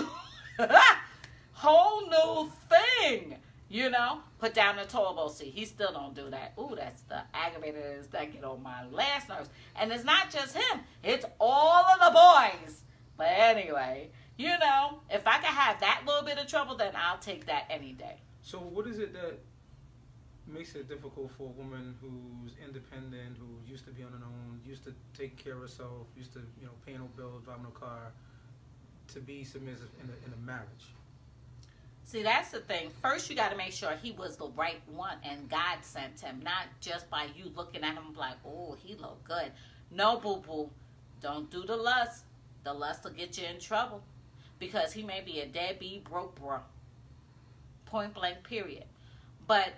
new thing. You know, put down the toilet seat. He still don't do that. Ooh, that's the aggravators that get on my last nerves. And it's not just him. It's all of the boys. But anyway, you know, if I can have that little bit of trouble, then I'll take that any day. So what is it that makes it difficult for a woman who's independent, who used to be on her own, used to take care of herself, used to, pay no bills, drive no car, to be submissive in a marriage? See, that's the thing. First, you got to make sure he was the right one and God sent him, not just by you looking at him like, oh, he look good. No, boo-boo. Don't do the lust. The lust will get you in trouble. Because he may be a deadbeat broke bro. Point blank, period. But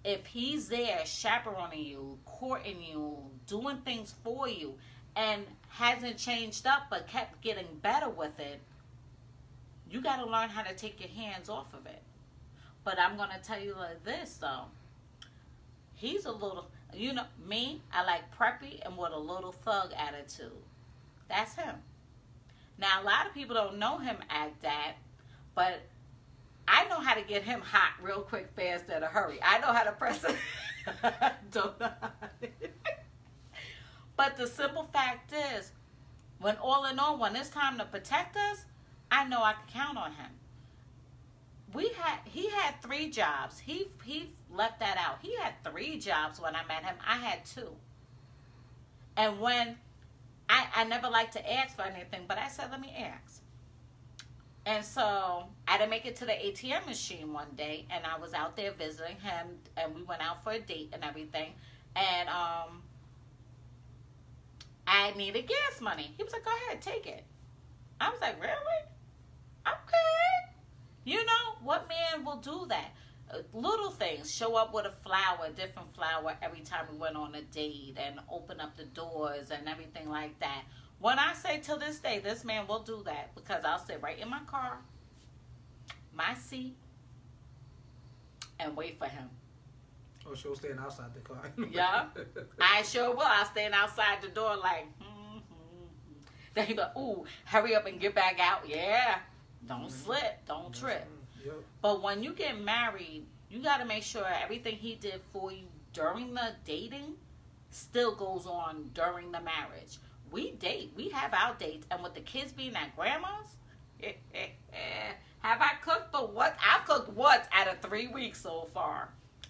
if he's there chaperoning you, courting you, doing things for you, and hasn't changed up but kept getting better with it, you got to learn how to take your hands off of it. But I'm going to tell you like this, though. He's a little, you know, me, I like preppy and with a little thug attitude. That's him. Now, a lot of people don't know him at that, but I know how to get him hot real quick, fast, in a hurry. I know how to press it. Don't know how to. But the simple fact is, when all in all, when it's time to protect us, I know I can count on him. He had 3 jobs. He left that out. He had 3 jobs when I met him. I had 2. And when I never like to ask for anything, but I said, let me ask. And so I didn't make it to the ATM machine one day, and I was out there visiting him, and we went out for a date and everything. And I needed gas money. He was like, go ahead, take it. I was like, really? Okay. You know, what man will do that? Little things. Show up with a flower, different flower every time we went on a date, and open up the doors and everything like that. When I say to this day, this man will do that, because I'll sit right in my car, my seat, and wait for him. Oh, she'll stand outside the car. Yeah. I sure will. I'll stand outside the door like, Then he'll be like, ooh, hurry up and get back out. Yeah. Don't slip. Don't trip. Yep. But when you get married, you got to make sure everything he did for you during the dating still goes on during the marriage. We date. We have our dates. And with the kids being at grandma's, have I cooked? But what? I've cooked once out of 3 weeks so far.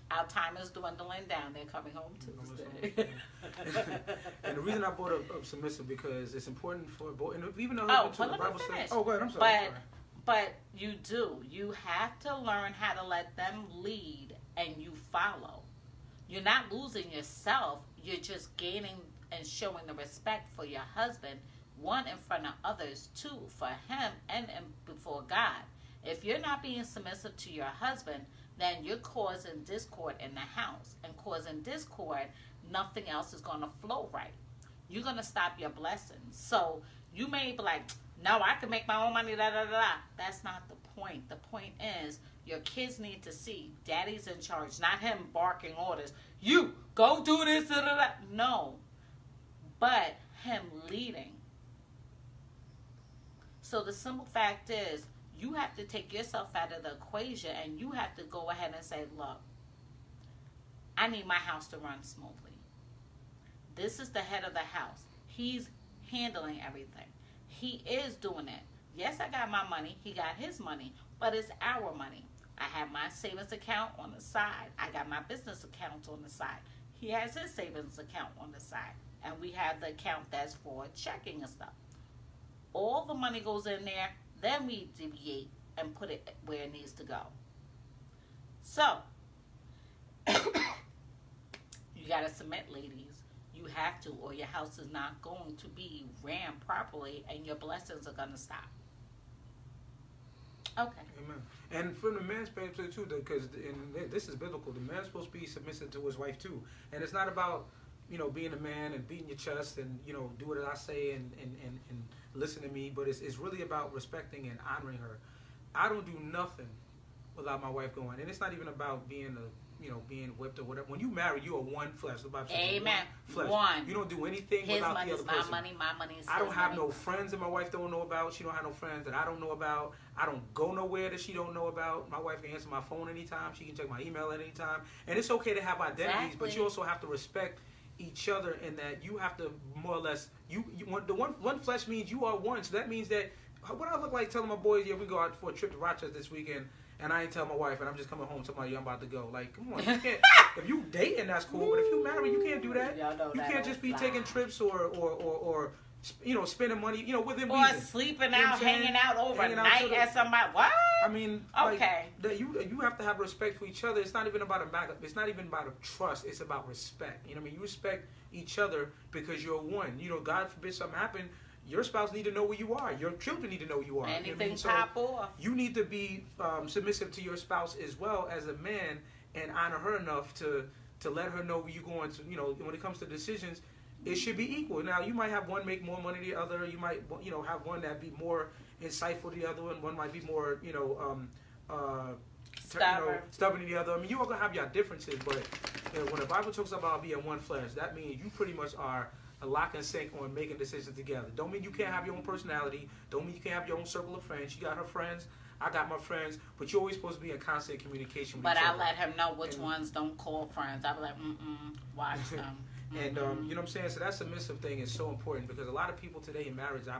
Our time is dwindling down. They're coming home Tuesday. And the reason I brought up submissive, because it's important for both, and even though but let me finish. Oh, go ahead. I'm sorry. But you do. You have to learn how to let them lead and you follow. You're not losing yourself. You're just gaining and showing the respect for your husband, one in front of others, 2 for him and before God. If you're not being submissive to your husband, then you're causing discord in the house. And causing discord, nothing else is going to flow right. You're going to stop your blessings. So you may be like, no, I can make my own money, da da da da. That's not the point. The point is, your kids need to see daddy's in charge, not him barking orders. You, go do this, da da da. No. But him leading. So the simple fact is, you have to take yourself out of the equation, and you have to go ahead and say, look, I need my house to run smoothly. This is the head of the house. He's handling everything. He is doing it. Yes, I got my money. He got his money. But it's our money. I have my savings account on the side. I got my business account on the side. He has his savings account on the side. And we have the account that's for checking and stuff. All the money goes in there. Then we deviate and put it where it needs to go. So, you got to submit, ladies. You have to, or your house is not going to be ran properly, and your blessings are going to stop. Okay. Amen. And from the man's perspective too, because this is biblical. The man's supposed to be submissive to his wife too, and it's not about, you know, being a man and beating your chest and, you know, do what I say and listen to me, but it's really about respecting and honoring her. I don't do nothing without my wife going, and it's not even about being being whipped or whatever. When you marry, you are one flesh. Amen. One flesh. One. You don't do anything his without money the other is person. my money. My money is his I don't have money. no friends that my wife don't know about. She don't have no friends that I don't know about. I don't go nowhere that she don't know about. My wife can answer my phone anytime. She can check my email at any time. And it's okay to have identities, but you also have to respect each other, in that you have to more or less, the one flesh means you are one. So that means that, what I look like telling my boys, yeah, we go out for a trip to Rochester this weekend, and I ain't tell my wife, and I'm just coming home to I'm about to go. Like, come on, you can't. If you dating, that's cool, but if you married, you can't do that. You can't just be taking trips or spending money, within reason. Or sleeping out, hanging out overnight at somebody. What? I mean, okay. You have to have respect for each other. It's not even about a trust. It's about respect. You know what I mean? You respect each other because you're one. God forbid something happen. Your spouse need to know where you are. Your children need to know who you are. Anything pop off. You need to be submissive to your spouse as well as a man and honor her enough to let her know where you're going to. When it comes to decisions, it should be equal. Now, you might have one make more money than the other. You might, have one that be more insightful than the other one. One might be more, stubborn than the other. I mean, you all gonna have your differences, but when the Bible talks about being one flesh, that means you pretty much are a lock and sync on making decisions together. Don't mean you can't have your own personality. Don't mean you can't have your own circle of friends. She got her friends. I got my friends. But you're always supposed to be in constant communication with each other. But I let him know which ones don't call friends. I be like, watch them. And you know what I'm saying? So that submissive thing is so important because a lot of people today in marriage, I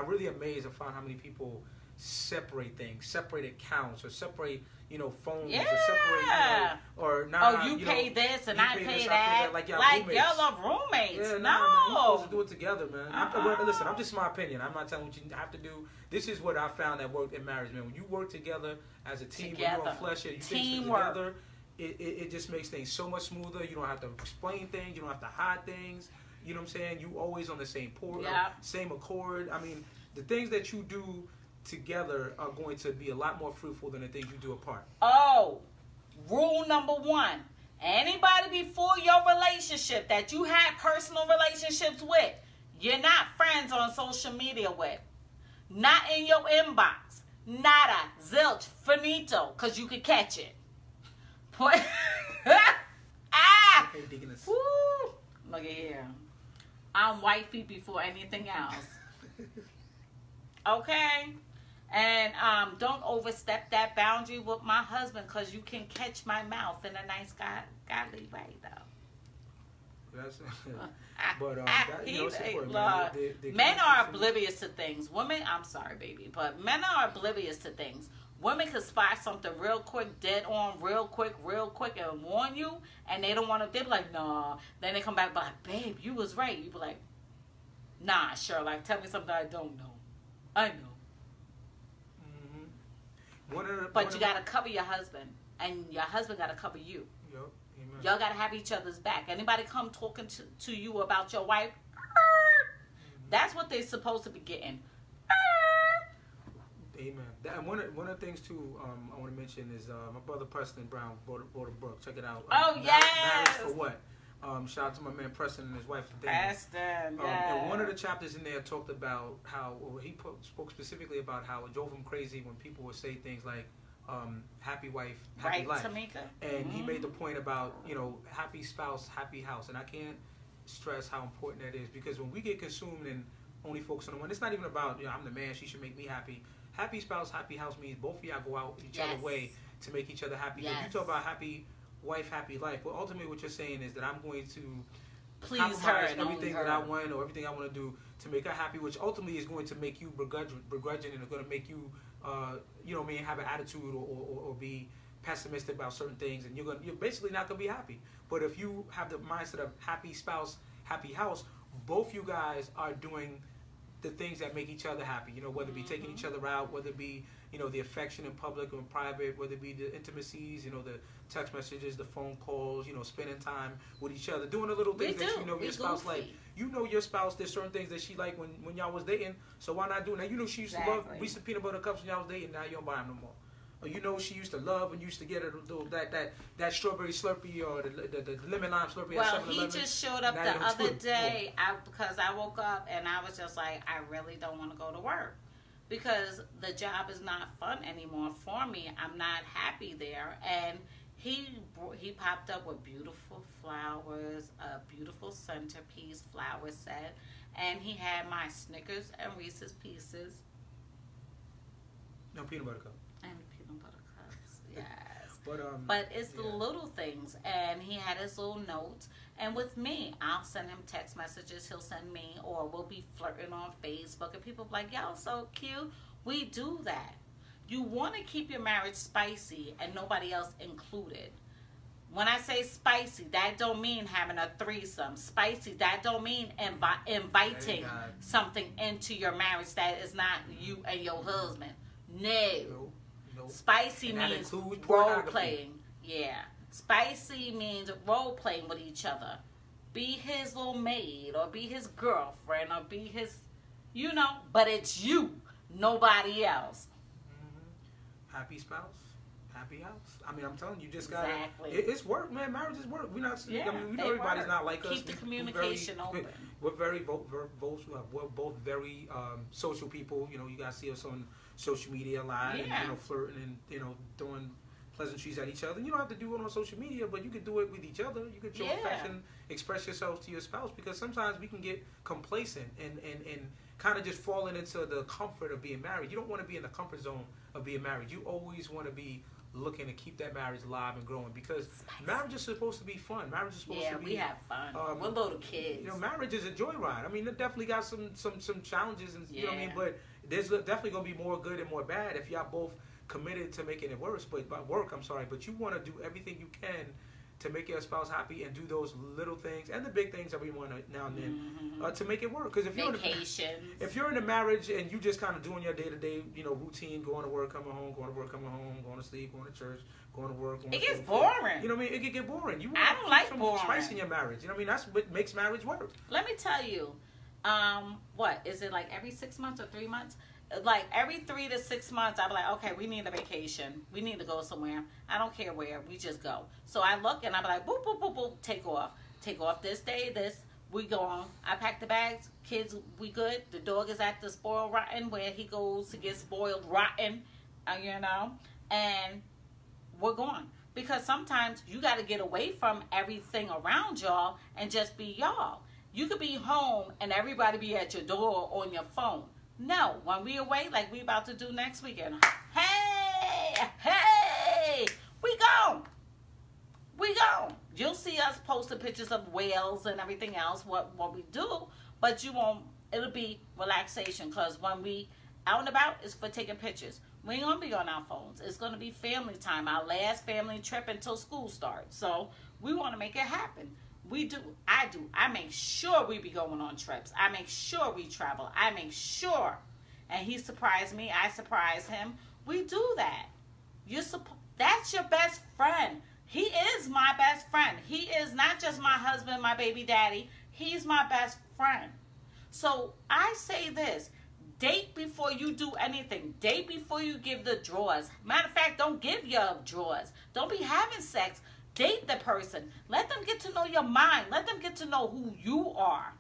really amazed and found how many people separate things, separate accounts, or separate, phones, or separate, or now. You pay this and I pay this, that. Like y'all are roommates. Yeah, no. Man, you're supposed to do it together, man. Listen, I'm just my opinion. I'm not telling what you have to do. This is what I found that worked in marriage, man. When you work together as a team, when you're on flesh, you think together. It just makes things so much smoother. You don't have to explain things. You don't have to hide things. You know what I'm saying? You always on the same same accord. I mean, the things that you do together are going to be a lot more fruitful than the things you do apart. Oh, rule number 1. Anybody before your relationship that you had personal relationships with, you're not friends on social media with. Not in your inbox. Nada. Zilch. Finito. Because you could catch it. Woo! Look at here. I'm wifey before anything else. Okay? And don't overstep that boundary with my husband because you can catch my mouth in a nice godly way, though. It's important. Men are oblivious to things. Women, I'm sorry, baby, but men are oblivious to things. Women can spot something real quick, dead on, real quick, and warn you, and they don't want to. They be like, nah. Then they come back, like, babe, you was right. You be like, nah, sure. Like, tell me something I don't know. I know. But you gotta cover your husband, and your husband gotta cover you. Yep. Amen. Y'all gotta have each other's back. Anybody come talking to you about your wife? That's what they're supposed to be getting. Amen. And one of the things too, I want to mention is my brother Preston Brown wrote a book. Check it out. Yes. Marriage for What? Shout out to my man Preston and his wife. Preston. Yeah. And one of the chapters in there talked about how spoke specifically about how it drove him crazy when people would say things like happy wife, happy life. Tamika? And he made the point about happy spouse, happy house. And I can't stress how important that is because when we get consumed and only focus on the one, it's not even about I'm the man, she should make me happy. Happy spouse, happy house means both of y'all go out each other's way to make each other happy. Yes. If you talk about happy wife, happy life, well, ultimately what you're saying is that I'm going to please her and everything that I want or everything I want to do to make her happy, which ultimately is going to make you begrudging and it's going to make you, have an attitude or be pessimistic about certain things, and you're basically not going to be happy. But if you have the mindset of happy spouse, happy house, both you guys are doing the things that make each other happy, whether it be taking each other out, whether it be, the affection in public or in private, whether it be the intimacies, the text messages, the phone calls, spending time with each other, doing the little things that your spouse like. Your spouse, there's certain things that she liked when y'all was dating, so why not do it? Now, she used to love Reese's peanut butter cups when y'all was dating, now you don't buy them no more. Or she used to love and used to get that strawberry Slurpee or the lemon lime Slurpee. Well, he just showed up the other day because I woke up and I was just like, I really don't want to go to work because the job is not fun anymore for me. I'm not happy there. And he popped up with beautiful flowers, a beautiful centerpiece flower set, and he had my Snickers and Reese's Pieces. No peanut butter cup. And peanut butter cups, yes. But it's the little things, and he had his little notes. And with me, I'll send him text messages. He'll send me, or we'll be flirting on Facebook, and people be like, "Y'all so cute." We do that. you want to keep your marriage spicy and nobody else included. When I say spicy, that don't mean having a threesome. Spicy, that don't mean inviting something into your marriage that is not you and your husband. No. Spicy means role playing. Yeah. Spicy means role playing with each other. Be his little maid, or be his girlfriend, or be his, but it's you, nobody else. Happy spouse. Happy house. I mean, I'm telling you, just gotta. Exactly. It's work, man. Marriage is work. We're not. I mean, we know everybody's not like us. Keep the communication open. We're both very social people. You guys see us on social media a lot, and flirting and doing pleasantries at each other. You don't have to do it on social media, but you can do it with each other. You can show affection, express yourself to your spouse, because sometimes we can get complacent and kind of just falling into the comfort of being married. You don't want to be in the comfort zone of being married. You always want to be looking to keep that marriage alive and growing, because marriage is supposed to be fun. Marriage is supposed to be. We have fun. We're little kids. Marriage is a joyride. I mean, it definitely got some challenges, and you know what I mean. But there's definitely gonna be more good and more bad if y'all both committed to making it worse. But you want to do everything you can to make your spouse happy and do those little things and the big things every now and then to make it work. Because if you're in a marriage and you just kind of doing your day-to-day, routine, going to work, coming home, going to work, coming home, going to sleep, going to church, going to work, it gets boring. You know what I mean? It can get boring. I don't like boring. Spice in your marriage. You know what I mean? That's what makes marriage work. Let me tell you, what is it, like every 6 months or 3 months? Like every 3 to 6 months, I'll be like, okay, we need a vacation. We need to go somewhere. I don't care where. We just go. So I look and I'll be like, boop, boop, boop, boop, take off. Take off this day, this. We go on. I pack the bags. Kids, we good. The dog is at the spoiled rotten where he goes to get spoiled rotten, and we're gone. Because sometimes you got to get away from everything around y'all and just be y'all. You could be home and everybody be at your door on your phone. No, when we away, like we about to do next weekend, hey, we gone. You'll see us posting pictures of whales and everything else, what we do, but you won't, it'll be relaxation, because when we out and about, it's for taking pictures. We ain't gonna be on our phones. It's gonna be family time, our last family trip until school starts. So we want to make it happen. I make sure we be going on trips. I make sure we travel. I make sure. And he surprised me. I surprise him. We do that. That's your best friend. He is my best friend. He is not just my husband, my baby daddy. He's my best friend. So I say this. Date before you do anything. Date before you give the drawers. Matter of fact, don't give your drawers. Don't be having sex. Date the person. Let them get to know your mind. Let them get to know who you are.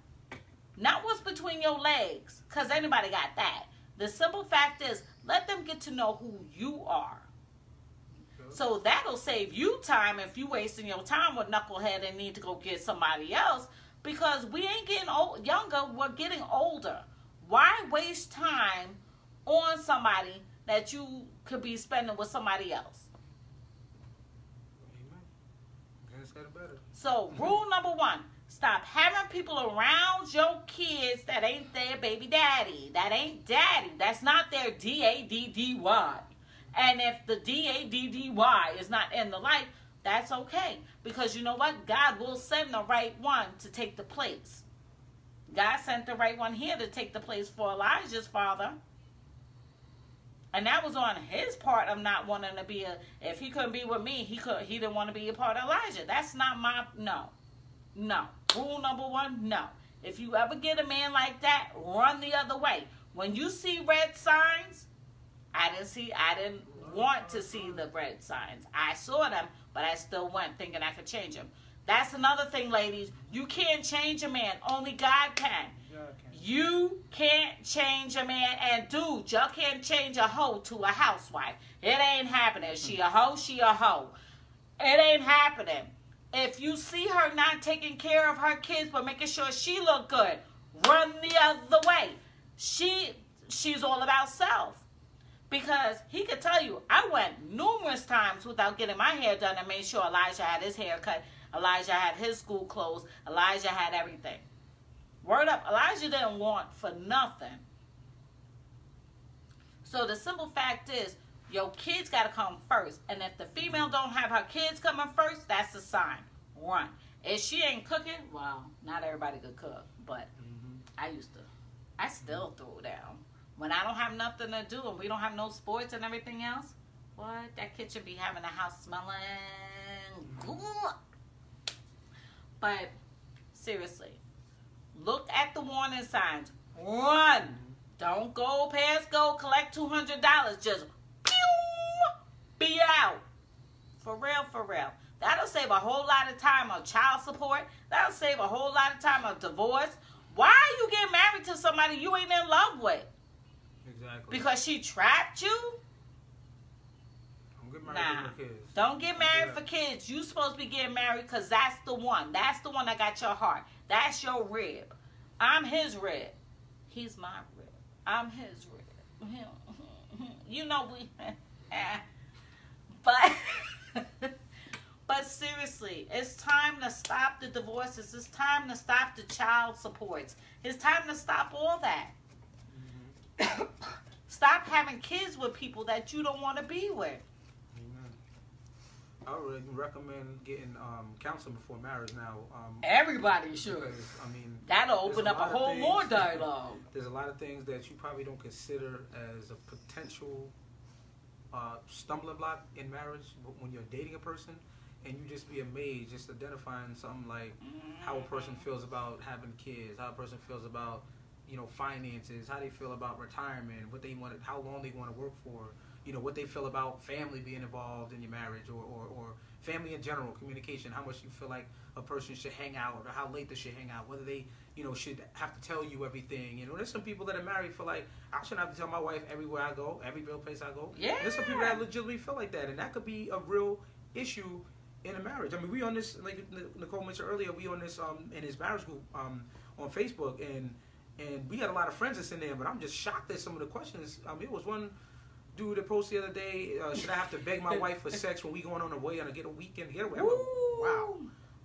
Not what's between your legs, because anybody got that. The simple fact is, let them get to know who you are. So that'll save you time if you wasting your time with knucklehead and need to go get somebody else, because we ain't getting younger, we're getting older. Why waste time on somebody that you could be spending with somebody else? So, rule number 1, stop having people around your kids that ain't their baby daddy. That ain't daddy. That's not their D-A-D-D-Y. And if the D-A-D-D-Y is not in the life, that's okay. Because you know what? God will send the right one to take the place. God sent the right one here to take the place for Elijah's father. And that was on his part of not wanting to be if he couldn't be with me, he didn't want to be a part of Elijah. That's not no. Rule number 1, no. If you ever get a man like that, run the other way. When you see red signs, I didn't want to see the red signs. I saw them, but I still went thinking I could change them. That's another thing, ladies. You can't change a man. Only God can. You can't change a man. And dude, y'all can't change a hoe to a housewife. It ain't happening. She a hoe, she a hoe. It ain't happening. If you see her not taking care of her kids but making sure she look good, run the other way. She's all about self. Because he could tell you, I went numerous times without getting my hair done and made sure Elijah had his hair cut. Elijah had his school clothes. Elijah had everything. Word up, Elijah didn't want for nothing. So the simple fact is, Your kids got to come first. And if the female don't have her kids coming first, that's a sign. Run. If she ain't cooking, well, not everybody could cook. But I still throw down. When I don't have nothing to do and we don't have no sports and everything else, what? That kitchen be having the house smelling good. But seriously, look at the warning signs. Run. Don't go past go. Collect $200. Just pew, be out. For real, for real. That'll save a whole lot of time on child support. That'll save a whole lot of time on divorce. Why are you getting married to somebody you ain't in love with? Exactly. Because she trapped you? Don't get married for kids. Don't get married for kids. You supposed to be getting married because that's the one. That's the one that got your heart. That's your rib. I'm his rib. He's my rib. I'm his rib. You know we... But seriously, it's time to stop the divorces. It's time to stop the child supports. It's time to stop all that. Stop having kids with people that you don't want to be with. I would recommend getting counseling before marriage now. Everybody should. Because, I mean, that'll open up a whole more dialogue. There's a lot of things that you probably don't consider as a potential stumbling block in marriage when you're dating a person. And you just be amazed just identifying something like how a person feels about having kids, how a person feels about, you know, finances, how they feel about retirement, what they want, how long they want to work for, you know, what they feel about family being involved in your marriage or family in general, communication, how much you feel like a person should hang out or how late they should hang out, whether they, you know, should have to tell you everything. You know, there's some people that are married for like, I shouldn't have to tell my wife everywhere I go, every real place I go. Yeah. There's some people that legitimately feel like that, and that could be a real issue in a marriage. I mean, we on this, like Nicole mentioned earlier, we on this in his marriage group on Facebook, and we had a lot of friends that's in there, but I'm just shocked at some of the questions. I mean, it was one dude that posted the other day, should I have to beg my wife for sex when we going on a way on a weekend getaway? Wow.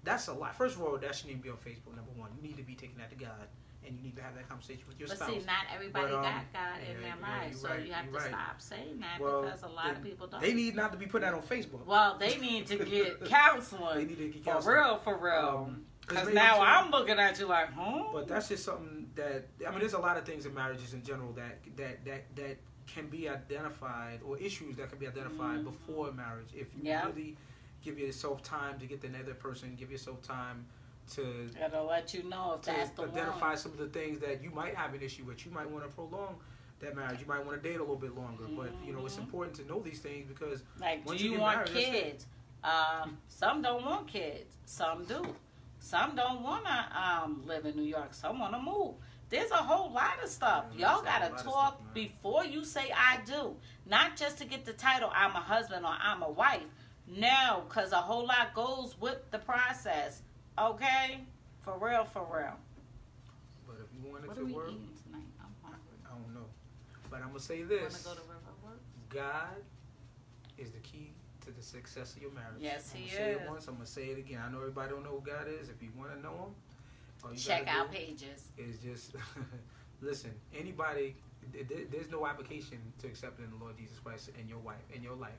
That's a lot. First of all, that shouldn't even be on Facebook, number one. You need to be taking that to God, and you need to have that conversation with your spouse. But see, not everybody got God in their lives, so you have to stop saying that because a lot of people don't. They need not to be putting that on Facebook. Well, they need to get counseling. They need to get counseling. For real. Because now I'm looking at you like, But that's just something that, I mean, there's a lot of things in marriages in general that can be identified, or issues that can be identified before marriage. If you really give yourself time to get to know the person, give yourself time to... It'll let you know if that's the one. Identify some of the things that you might have an issue with. You might want to prolong that marriage. You might want to date a little bit longer. But, you know, it's important to know these things because... Like, do you want kids? Some don't want kids. Some do. Some don't want to live in New York. Some want to move. There's a whole lot of stuff. Y'all got to talk before you say I do. Not just to get the title, I'm a husband or I'm a wife. No, because a whole lot goes with the process. Okay? For real, for real. But if you want it what to are we work, eating tonight? I'm hungry. I don't know. But I'm going to say this. Want to go to Riverworks? God is the key to the success of your marriage. Yes, he is. I'm going to say it once. I'm going to say it again. I know everybody don't know who God is. If you want to know him, all you check gotta out do pages. Is just listen. Anybody, there's no application to accepting the Lord Jesus Christ in your life.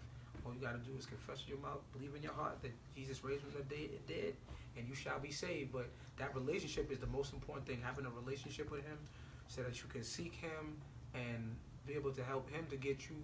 All you got to do is confess with your mouth, believe in your heart that Jesus raised from the dead, and you shall be saved. But that relationship is the most important thing. Having a relationship with Him, so that you can seek Him and be able to help Him to get you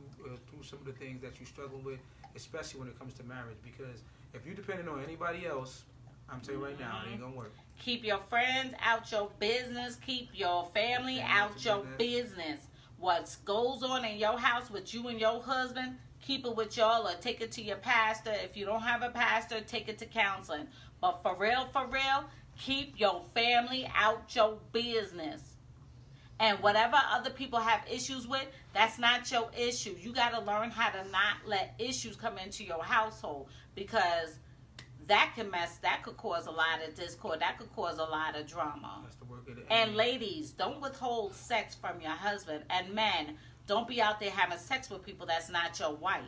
through some of the things that you struggle with, especially when it comes to marriage. Because if you're depending on anybody else, I'm telling you right now, it ain't gonna work. Keep your friends out your business. Keep your family out your business. What goes on in your house with you and your husband, keep it with y'all or take it to your pastor. If you don't have a pastor, take it to counseling. But for real, keep your family out your business. And whatever other people have issues with, that's not your issue. You got to learn how to not let issues come into your household, because that could cause a lot of discord. That could cause a lot of drama. That's the work of the and ladies, don't withhold sex from your husband. And men, don't be out there having sex with people that's not your wife.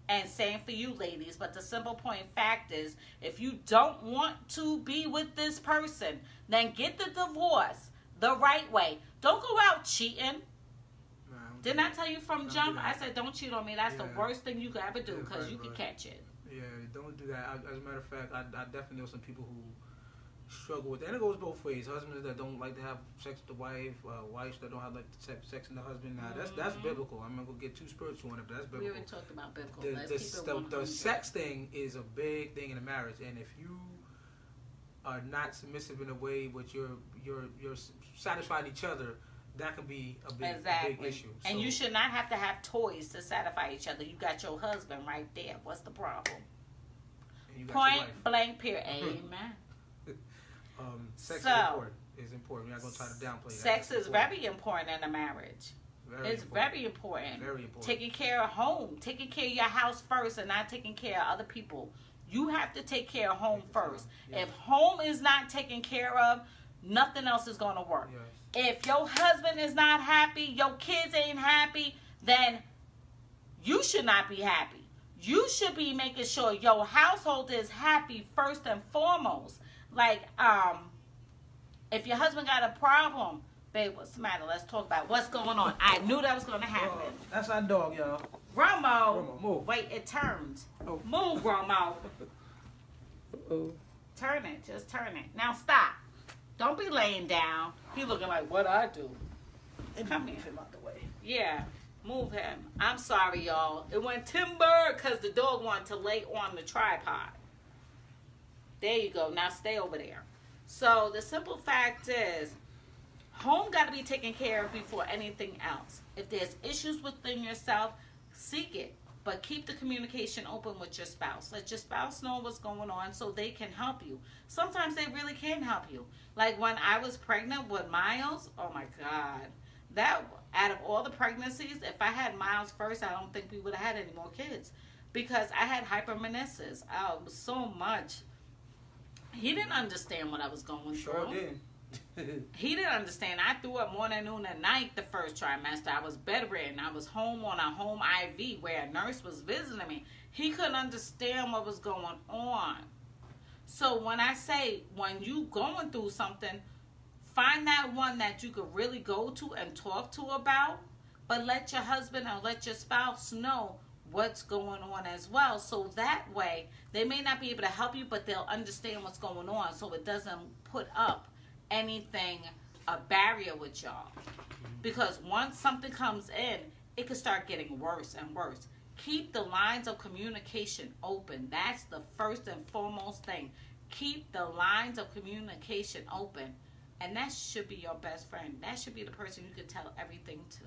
And same for you ladies. But the simple point fact is, if you don't want to be with this person, then get the divorce the right way. Don't go out cheating. Didn't I tell you from jump? I said, don't cheat on me. That's the worst thing you could ever do because you could catch it. Yeah, don't do that. As a matter of fact, I definitely know some people who struggle with that. And it goes both ways. Husbands that don't like to have sex with the wife, wives that don't have like sex with the husband. Now, that's biblical. I'm not going to get too spiritual on it, but that's biblical. We already talked about biblical. The sex thing is a big thing in a marriage. And if you are not submissive in a way but you're satisfying each other, that can be a big issue. And you should not have to have toys to satisfy each other. You got your husband right there. What's the problem? Point blank period. Amen. Sex is important. We're not going to try to downplay that. Sex is very important in a marriage. It's very important. Very important. Taking care of home. Taking care of your house first and not taking care of other people. You have to take care of home first. Yes. If home is not taken care of, nothing else is going to work. Yes. If your husband is not happy, your kids ain't happy, then you should not be happy. You should be making sure your household is happy first and foremost. Like, if your husband got a problem, babe, what's the matter? Let's talk about what's going on. I knew that was going to happen. That's our dog, y'all. Romo, move. Wait, it turned. Oh. Move, Romo. Turn it. Just turn it. Now stop. Don't be laying down. He looking like, what I do? Come here. Him out the way. Yeah, move him. I'm sorry, y'all. It went timber because the dog wanted to lay on the tripod. There you go. Now stay over there. So the simple fact is, home got to be taken care of before anything else. If there's issues within yourself, seek it. But keep the communication open with your spouse. Let your spouse know what's going on so they can help you. Sometimes they really can help you. Like when I was pregnant with Miles, oh my God. That, out of all the pregnancies, if I had Miles first, I don't think we would have had any more kids. Because I had hypermenesis. Oh, so much. He didn't understand what I was going through. Sure did. He didn't understand. I threw up morning, noon, and night the first trimester. I was bedridden. I was home on a home IV where a nurse was visiting me. He couldn't understand what was going on. So when I say, when you going through something, find that one that you could really go to and talk to about, but let your husband or let your spouse know what's going on as well. So that way, they may not be able to help you, but they'll understand what's going on so it doesn't put up anything, a barrier with y'all. Because once something comes in, it could start getting worse and worse. Keep the lines of communication open. That's the first and foremost thing. Keep the lines of communication open. And that should be your best friend. That should be the person you can tell everything to.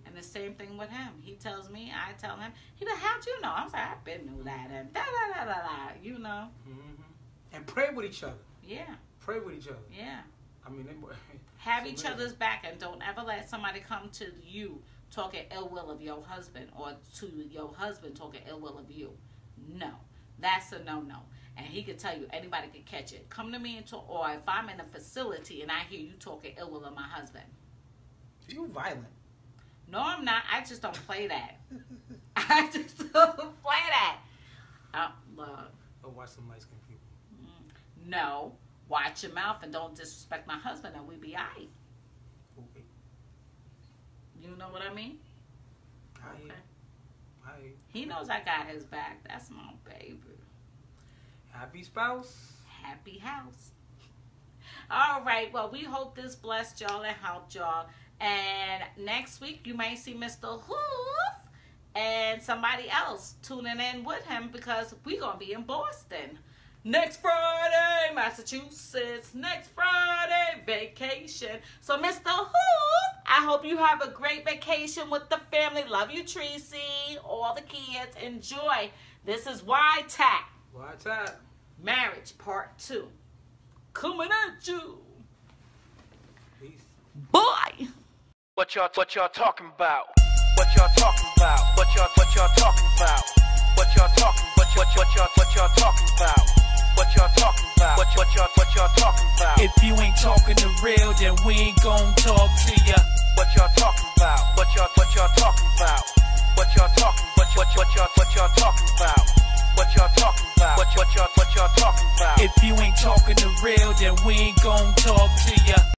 And the same thing with him. He tells me, I tell him. He like, how'd you know? I was like, I've been knew that. And da-da-da-da-da, you know. And pray with each other. Yeah. Pray with each other. Yeah. I mean, have each other's back, and don't ever let somebody come to you talking ill will of your husband, or to your husband talking ill will of you. No. That's a no-no. And he can tell you, anybody can catch it. Come to me and talk, or if I'm in a facility and I hear you talking ill will of my husband. You violent. No, I'm not. I just don't play that. I just don't play that. Look. Oh, watch some light-skinned people. No. Watch your mouth and don't disrespect my husband, and we be all right. Okay. You know what I mean? Okay. He knows I got his back. That's my baby. Happy spouse. Happy house. All right. Well, we hope this blessed y'all and helped y'all. And next week, you may see Mr. Hoof and somebody else tuning in with him because we're going to be in Boston. Next Friday, Massachusetts. Next Friday, vacation. So, Mr. Hoof, I hope you have a great vacation with the family. Love you, Tracy. All the kids. Enjoy. This is WYTAP. WYTAP. Marriage Part 2. Coming at you. Peace. Bye. What y'all talking about? What y'all talking about? What y'all talking about? What y'all talking? What y'all talking about? What y'all talking about? What y'all talking about? If you ain't talking the real, then we ain't gon' talk to ya. What y'all talking about? What y'all talking about? What y'all talking? What y'all talking about? What y'all talking about? What y'all talking about? If you ain't talking the real, then we ain't gon' talk to ya.